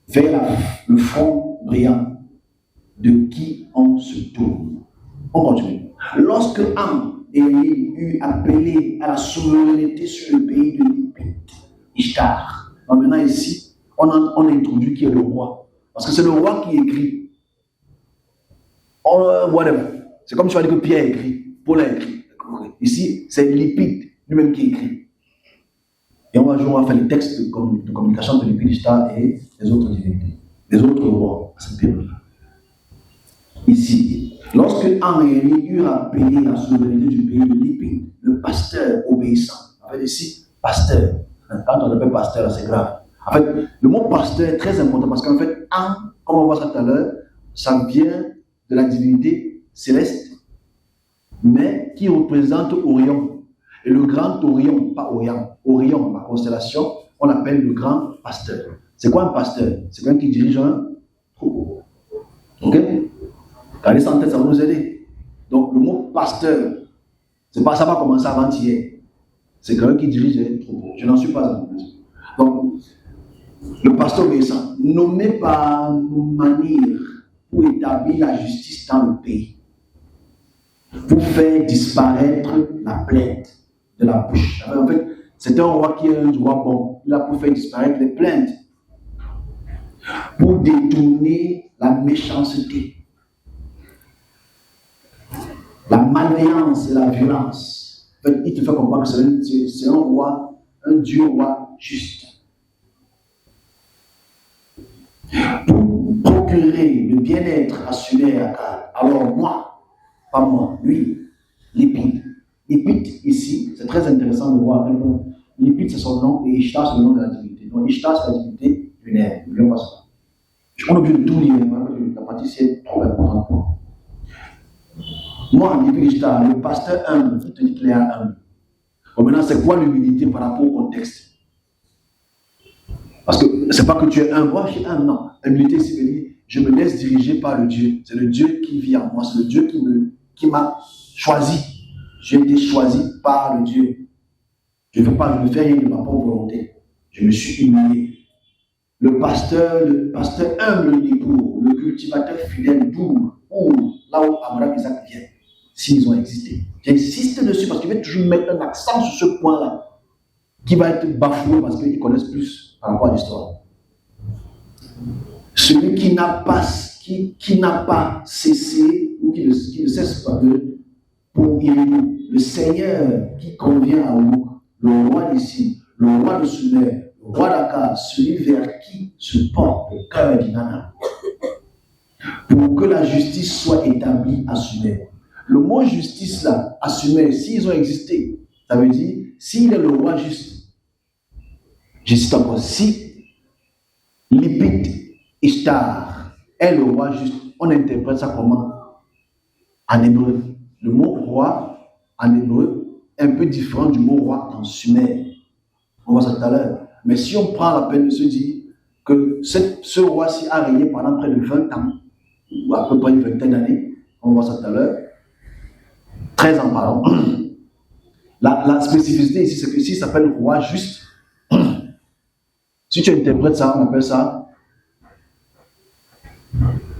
vers le front brillant de qui on se tourne. On continue. Lorsque Anne eut appelé à la souveraineté sur le pays de l'Épide, Ishtar. Donc maintenant ici, on introduit qui est le roi. Parce que c'est le roi qui écrit. C'est comme si on dit que Pierre écrit, Paul a écrit. Ici, c'est l'Épide lui-même qui écrit. Et on va faire les textes de communication de l'Épide, Ishtar et les autres divinités, les autres rois à cette période-là. Ici, lorsque Henri eut appelé la souveraineté du pays de l'Épide, le pasteur obéissant. En fait, ici, pasteur. Quand on appelle pasteur, c'est grave. En fait, le mot pasteur est très important parce qu'en fait, comme on voit ça tout à l'heure, ça vient de la divinité céleste, mais qui représente Orion. Et le grand Orion, pas Orion, Orion, la constellation, on l'appelle le grand pasteur. C'est quoi un pasteur? C'est quelqu'un qui dirige un troupeau. Ok? Regardez ça en tête, ça va nous aider. Donc, le mot pasteur, ça va commencer avant-hier. C'est quelqu'un qui dirige les troupeaux. Je n'en suis pas un. Donc, le pasteur obéissant, nommé par Manir pour établir la justice dans le pays, pour faire disparaître la plainte de la bouche. En fait, c'est un roi qui est un roi bon. Il a pour faire disparaître les plaintes, pour détourner la méchanceté, la malveillance et la violence. En fait, il te fait comprendre que c'est un roi, un Dieu roi juste. Pour procurer le bien-être à Sumer et à Akal. Alors moi, pas moi, lui, l'Épide. L'Épide, ici, c'est très intéressant de voir. L'Épide, c'est son nom, et Ishtar, c'est le nom de la divinité. Donc Ishtar, c'est la divinité lunaire. Ne pas ça. Je suis obligé de tout lire, la partie c'est trop importante pour moi. Moi, l'Épide Ishtar, le pasteur humble, il te dit qu'il est humble. Bon, maintenant, c'est quoi l'humilité par rapport au contexte? Parce que c'est pas que tu es humble, moi je suis humble, non. L'humilité, c'est de dire, je me laisse diriger par le Dieu. C'est le Dieu qui vit en moi, c'est le Dieu qui m'a choisi. J'ai été choisi par le Dieu. Je ne fais rien de ma propre volonté. Je me suis humilié. Le pasteur humble l'époux, le cultivateur fidèle doux, là où Abraham et Isaac viennent, s'ils ont existé. J'insiste dessus parce qu'il veut toujours mettre un accent sur ce point-là, qui va être bafoué parce qu'ils connaissent plus par rapport à l'histoire. Celui qui n'a pas cessé, ou qui ne cesse pas pour Irénou, le Seigneur qui convient à vous, le roi d'ici, le roi de Sumer, le roi d'Akar, celui vers qui se porte le cœur d'Inanna, pour que la justice soit établie à Sumer. Le mot justice là, à Sumer, s'ils ont existé, ça veut dire, s'il est le roi juste, j'insiste encore, si l'Épide Ishtar est le roi juste, on interprète ça comment? En hébreu. Le mot roi en hébreu est un peu différent du mot roi en sumer. On voit ça tout à l'heure. Mais si on prend la peine de se dire que ce roi-ci a régné pendant près de 20 ans, ou à peu près une vingtaine d'années, on voit ça tout à l'heure, 13 ans pardon. La spécificité ici, c'est que s'il s'appelle roi juste, si tu interprètes ça, on appelle ça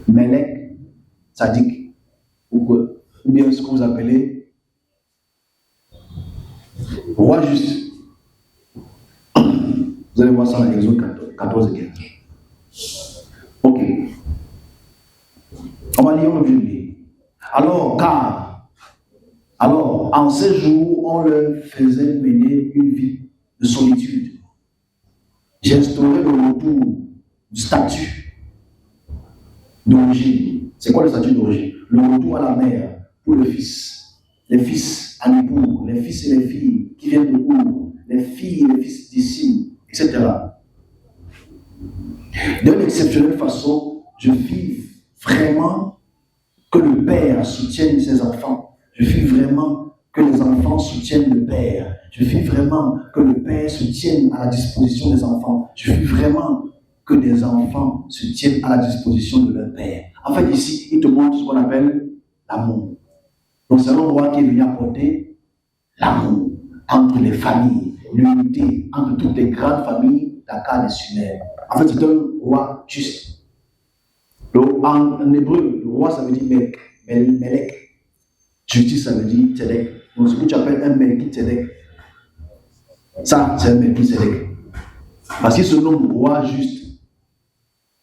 Melek Tzadik, ou bien ce que vous appelez roi juste. Vous allez voir ça dans Exode 14 et 15. Ok. On va lire le Bible. Alors, en ces jours, on leur faisait mener une vie de solitude. J'instaurais le retour du statut d'origine. C'est quoi le statut d'origine? Le retour à la mère pour le fils. Les fils à l'époux, les fils et les filles qui viennent de Our, les filles et les fils d'ici, etc. D'une exceptionnelle façon, je fis vraiment que le père soutienne ses enfants. Je fis vraiment que les enfants soutiennent le père. Je fis vraiment que le père se tienne à la disposition des enfants. Je fis vraiment que les enfants se tiennent à la disposition de leur père. En fait, ici, il te montre ce qu'on appelle l'amour. Donc, c'est un roi qui est venu apporter l'amour entre les familles, l'unité entre toutes les grandes familles d'Akad et Sumer. En fait, c'est un roi juste. En hébreu, le roi, ça veut dire Melek. Justice, ça veut dire Tzedek. Donc, ce que tu appelles un Melki Tzedek, ça, c'est un Melki Tzedek. Parce qu'il se nomme roi juste.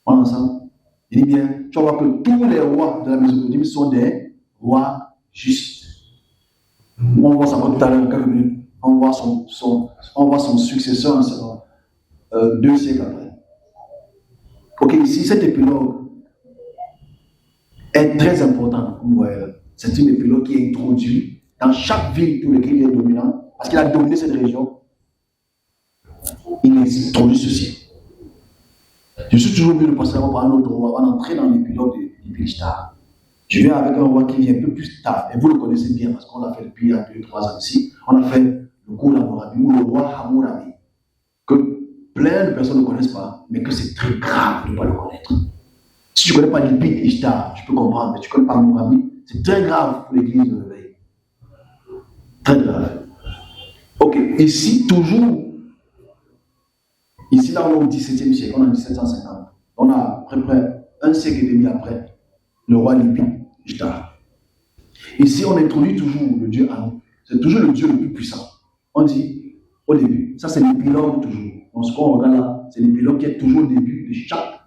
On est ensemble. Il dit bien, tu vas voir que tous les rois de la Mésopotamie sont des rois justes. On voit ça tout à l'heure, quelques minutes. On voit son successeur en 2 siècles après. Ok, ici, cet épilogue est très important, comme vous voyez là. C'est une épilogue qui est introduite dans chaque ville pour laquelle il est dominant, parce qu'il a dominé cette région. Il introduit ceci. Je suis toujours venu le passer par un autre roi, on va entrer dans l'épilogue de Pilishtar. Je viens avec un roi qui vient un peu plus tard, et vous le connaissez bien parce qu'on l'a fait depuis 2-3 ans ici. On a fait le cours d'Hammurabi ou le roi Hammurabi, que plein de personnes ne connaissent pas, mais que c'est très grave de ne pas le connaître. Si tu ne connais pas l'Ibit Ishtar, je peux comprendre, mais tu ne connais pas Hammurabi, c'est très grave pour l'église de l'éveil. Très grave. Ok, ici, toujours, ici là on est au XVIIe siècle, on est en 1750. On a à peu près un siècle et demi après le roi Libye, Ishtar. Ici, on introduit toujours le dieu Anu. C'est toujours le dieu le plus puissant. On dit au début, ça c'est l'épilogue toujours. Donc ce qu'on regarde là, c'est l'épilogue qui est toujours au début de chaque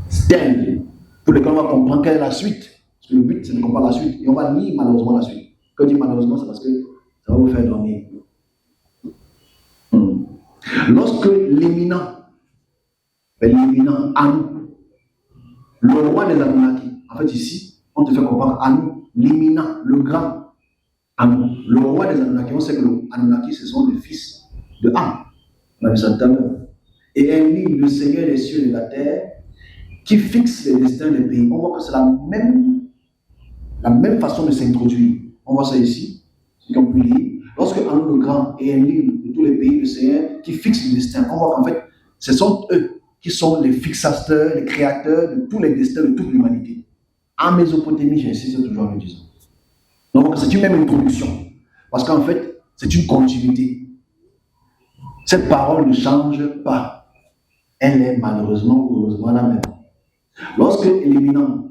stèle, pour lequel on va comprendre quelle est la suite. Parce que le but, c'est de comprendre la suite. Et on va lire malheureusement la suite. Quand je dis malheureusement, c'est parce que ça va vous faire dormir. Lorsque l'éminent Anu, le roi des Anunnaki, en fait ici, on te fait comprendre Anu, l'éminent, le grand Anu, le roi des Anunnaki. On sait que les Anunnaki, ce sont les fils de An, on a vu ça tout à l'heure. Et Enlil, le Seigneur des cieux et de la terre, qui fixe les destins des pays. On voit que c'est la même façon de s'introduire. On voit ça ici, c'est qu'on peut lire. Lorsque Anu le grand et Enlil de tous les pays, le Seigneur, qui fixe le destin, on voit qu'en fait, ce sont eux qui sont les fixateurs, les créateurs de tous les destins de toute l'humanité. En Mésopotamie, j'insiste toujours en le disant. Donc, c'est une même introduction. Parce qu'en fait, c'est une continuité. Cette parole ne change pas. Elle est malheureusement ou heureusement la même. Lorsque l'éminent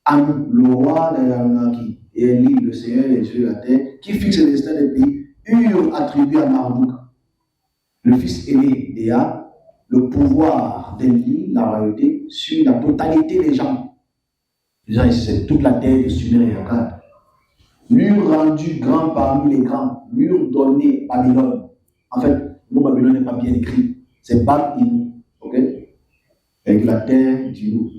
Anu, le roi des Anunnaki, et Enlil, le Seigneur des cieux et de la terre, qui fixe le destin des pays, eurent attribué à Marduk, le fils aîné d'Ea, le pouvoir d'Enlil, la royauté, sur la totalité des gens. Disons ici, c'est toute la terre de Sumer et Akkad. L'eurent rendu grand parmi les grands, l'eurent donné Babylone. En fait, le mot Babylone n'est pas bien écrit, c'est Bab-Inu, ok? Avec la terre du loup.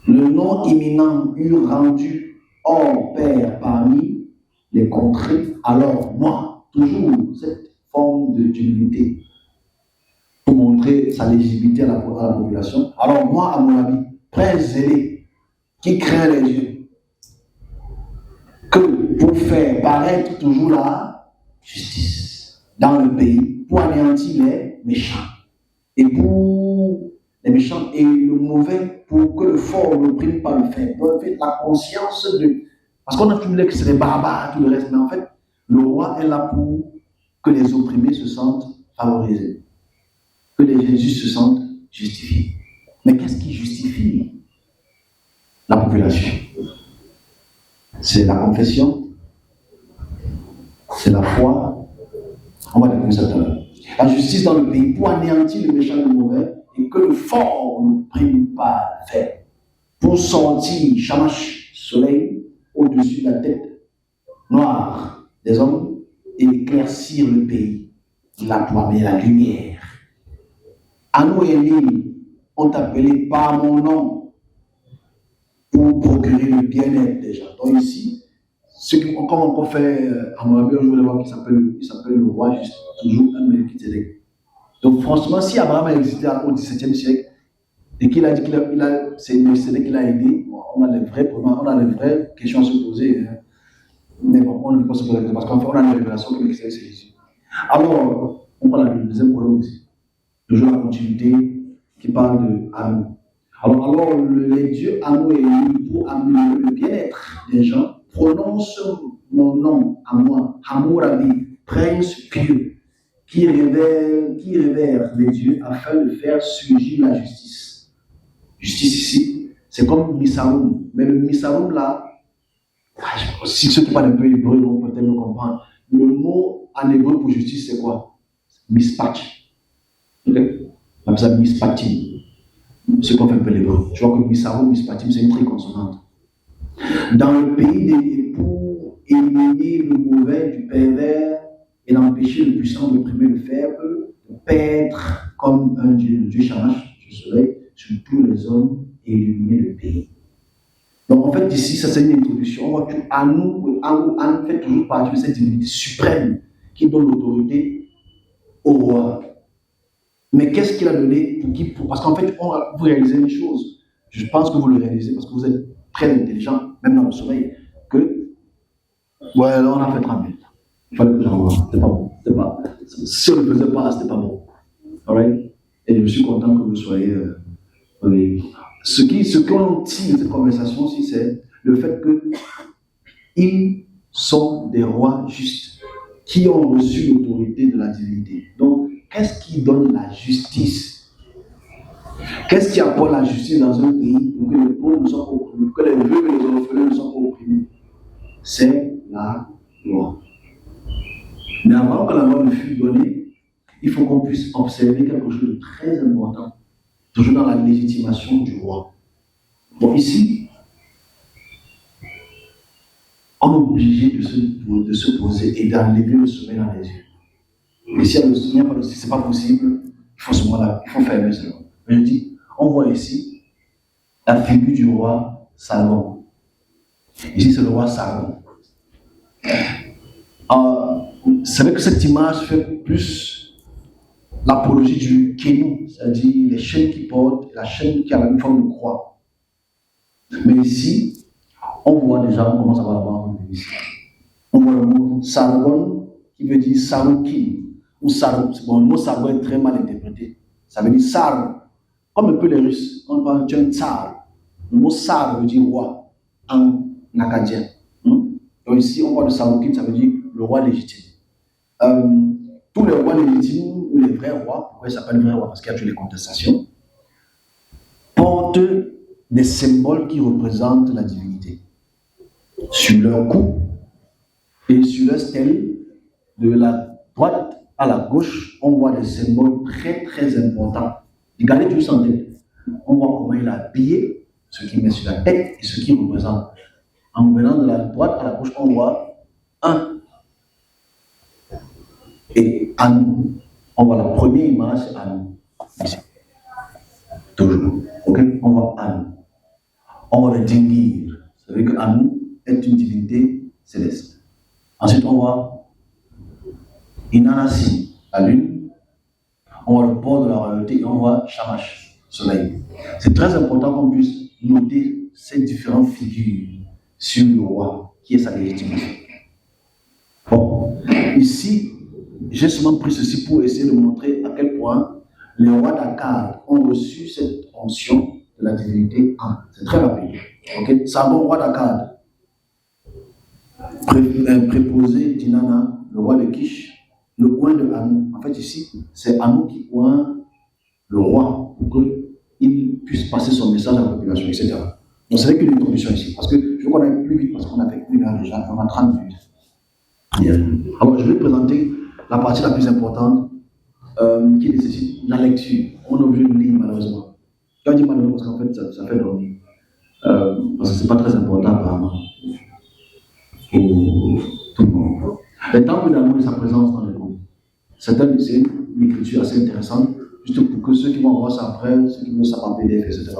Le nom imminent eurent rendu hors pair parmi les contrées. Alors, moi, toujours cette forme d'humilité, pour montrer sa légitimité à la population. Alors moi, à mon avis, prince zélé, qui craint les dieux, que pour faire paraître toujours la justice dans le pays, pour anéantir les méchants, et pour les méchants et le mauvais, pour que le fort n'opprime pas le faible. Donc, en fait, la conscience de... Parce qu'on a toujours dit que c'est des barbares, tout le reste, mais en fait, le roi est là pour que les opprimés se sentent favorisés. Que les Jésus se sentent justifiés. Mais qu'est-ce qui justifie la population? C'est la confession, c'est la foi. On va découvrir ça tout à l'heure. La justice dans le pays pour anéantir le méchant et le mauvais et que le fort ne prime pas le faible. Pour sortir Shamash, soleil, au-dessus de la tête noire des hommes et éclaircir le pays. La toile, la lumière. Anu et Enlil ont appelé par mon nom pour procurer le bien-être des gens. Donc ici, comme on fait à Moabé, un jour de voir qui s'appelle le roi juste, toujours un Melchizedek. Donc franchement, si Abraham a existé au XVIIe siècle et qu'il a dit c'est Melchizedek qui l'a aidé, on a des vraies questions à se poser. Hein. Mais bon, on ne peut pas se poser parce qu'en fait, on a une révélation que Melchizedek c'est Jésus. Alors, on parle de la deuxième colonne aussi. Toujours la continuité qui parle de Anu. Alors les dieux Anu et Enlil, pour améliorer le bien-être des gens, prononcent mon nom à Hammurabi, prince pieux, qui révère les dieux afin de faire surgir la justice. Justice ici, c'est comme Misaoum. Mais le Misaoum là, si ceux qui parlent un peu hébreu vont peut-être me comprendre. Le mot en hébreu pour justice, c'est quoi? Mispach. Ok? On appelle ça mispatim. Ceux qu'on fait un peu l'hébreu. Tu vois que Misaoum, mispatim, c'est une triconsonante. Dans le pays des pour éliminer le mauvais du pervers et d'empêcher le puissant d'opprimer le faible, de paître comme un dieu, le dieu Shamash, du soleil, sur tous les hommes et illuminer le pays. Donc en fait ici, ça c'est une introduction. On voit que Anu fait toujours partie de cette divinité suprême qui donne l'autorité au roi. Mais qu'est-ce qu'il a donné parce qu'en fait, vous réalisez une chose. Je pense que vous le réalisez parce que vous êtes très intelligent, même dans le sommeil, que ouais, là, on a fait 30 minutes. Il fallait que j'envoie. C'était pas bon. Si on ne le faisait pas, c'était pas bon. Alright? Et je suis content que vous soyez ce qu'on tire de cette conversation aussi, c'est le fait qu'ils sont des rois justes qui ont reçu l'autorité de la divinité. Donc, qu'est-ce qui donne la justice? Qu'est-ce qui apporte la justice dans un pays pour que les pauvres ne soient pas opprimés, que les veuves et les orphelins ne soient pas opprimés? C'est la loi. Mais avant que la loi ne fût donnée, il faut qu'on puisse observer quelque chose de très important, toujours dans la légitimation du roi. Bon, ici, on est obligé de se poser et d'enlever le sommeil dans les yeux. Et si il n'y a pas de c'est pas possible, il faut fermer cela. Mais je dis, on voit ici la figure du roi Salomon. Ici, c'est le roi Salomon. C'est vrai que cette image fait plus l'apologie du kénou, c'est-à-dire les chaînes qui portent, la chaîne qui a une forme de croix. Mais ici, on voit déjà, on commence à voir ici. On voit le mot Salomon qui veut dire Saroukin, ou Sarou. Bon, le mot Sarou est très mal interprété. Ça veut dire Sar, comme un peu les Russes. On parle d'un Tsar. Le mot Sar veut dire roi en acadien. Donc ici, on parle de Saroukin, ça veut dire le roi légitime. Tous les rois légitimes, ou les vrais rois, pourquoi ils s'appellent vrais rois? Parce qu'il y a toujours les contestations, portent des symboles qui représentent la divinité. Sur leur cou et sur leur stèle, de la droite à la gauche, on voit des symboles très très importants. Regardez toujours en tête. On voit comment il est habillé, ce qu'il met sur la tête et ce qu'il représente. En venant de la droite à la gauche, on voit un. Et Anu, on voit la première image, c'est Anu. Ici. Toujours. Ok? On voit Anu. On voit le Dingir. Ça veut dire que Anu est une divinité céleste. Ensuite, on voit Inanasi, la lune. On voit le port de la royauté et on voit Shamash, soleil. C'est très important qu'on puisse noter ces différentes figures sur le roi, qui est sa légitimité. Bon, ici, j'ai seulement pris ceci pour essayer de montrer à quel point les rois d'Akkad ont reçu cette onction de la divinité. C'est très rapide. Okay? Sargon, roi d'Akkad, préposé d'Inanna, le roi de Kish, le coin de Anu. En fait, ici, c'est Anu qui coin le roi pour qu'il puisse passer son message à la population, etc. Donc, c'est qu'une introduction ici, parce que je veux qu'on aille plus vite, parce qu'on a fait 1 heure déjà, on a 30 minutes. Alors, je vais présenter la partie la plus importante qui nécessite la lecture. On est obligé de lire, malheureusement. Quand je dis malheureusement, parce qu'en fait, ça fait dormir. Parce que ce n'est pas très important, apparemment, pour tout le monde. Les temples d'amour et sa présence dans le monde. C'est une écriture assez intéressante, juste pour que ceux qui vont voir ça après, ceux qui veulent ça par PDF, etc.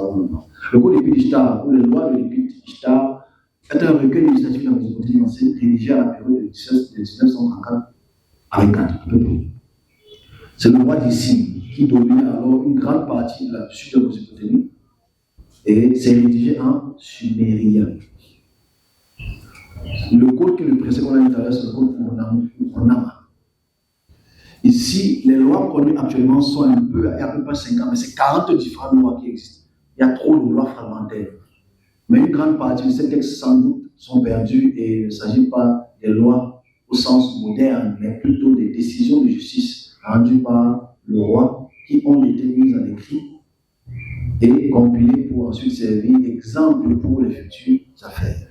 Le code d'Épître d'Ishtar, ou les lois de l'Épître d'Ishtar, est un recueil législatif dans les États anciennes rédigé à la période de 1934 à 24, à peu près. C'est le roi d'Issy qui domine alors une grande partie de la sud de Mésopotamie et c'est rédigé en sumérien. Le code qui le précède, qu'on a dit tout à l'heure, c'est le code Onama. Ici, les lois connues actuellement sont il y a à peu près 5 ans, mais c'est 40 différentes lois qui existent. Il y a trop de lois fragmentaires. Mais une grande partie de ces textes, sans doute, sont perdus et il ne s'agit pas des lois au sens moderne, mais plutôt des décisions de justice rendues par le roi qui ont été mises en écrit et compilées pour ensuite servir d'exemple pour les futures affaires.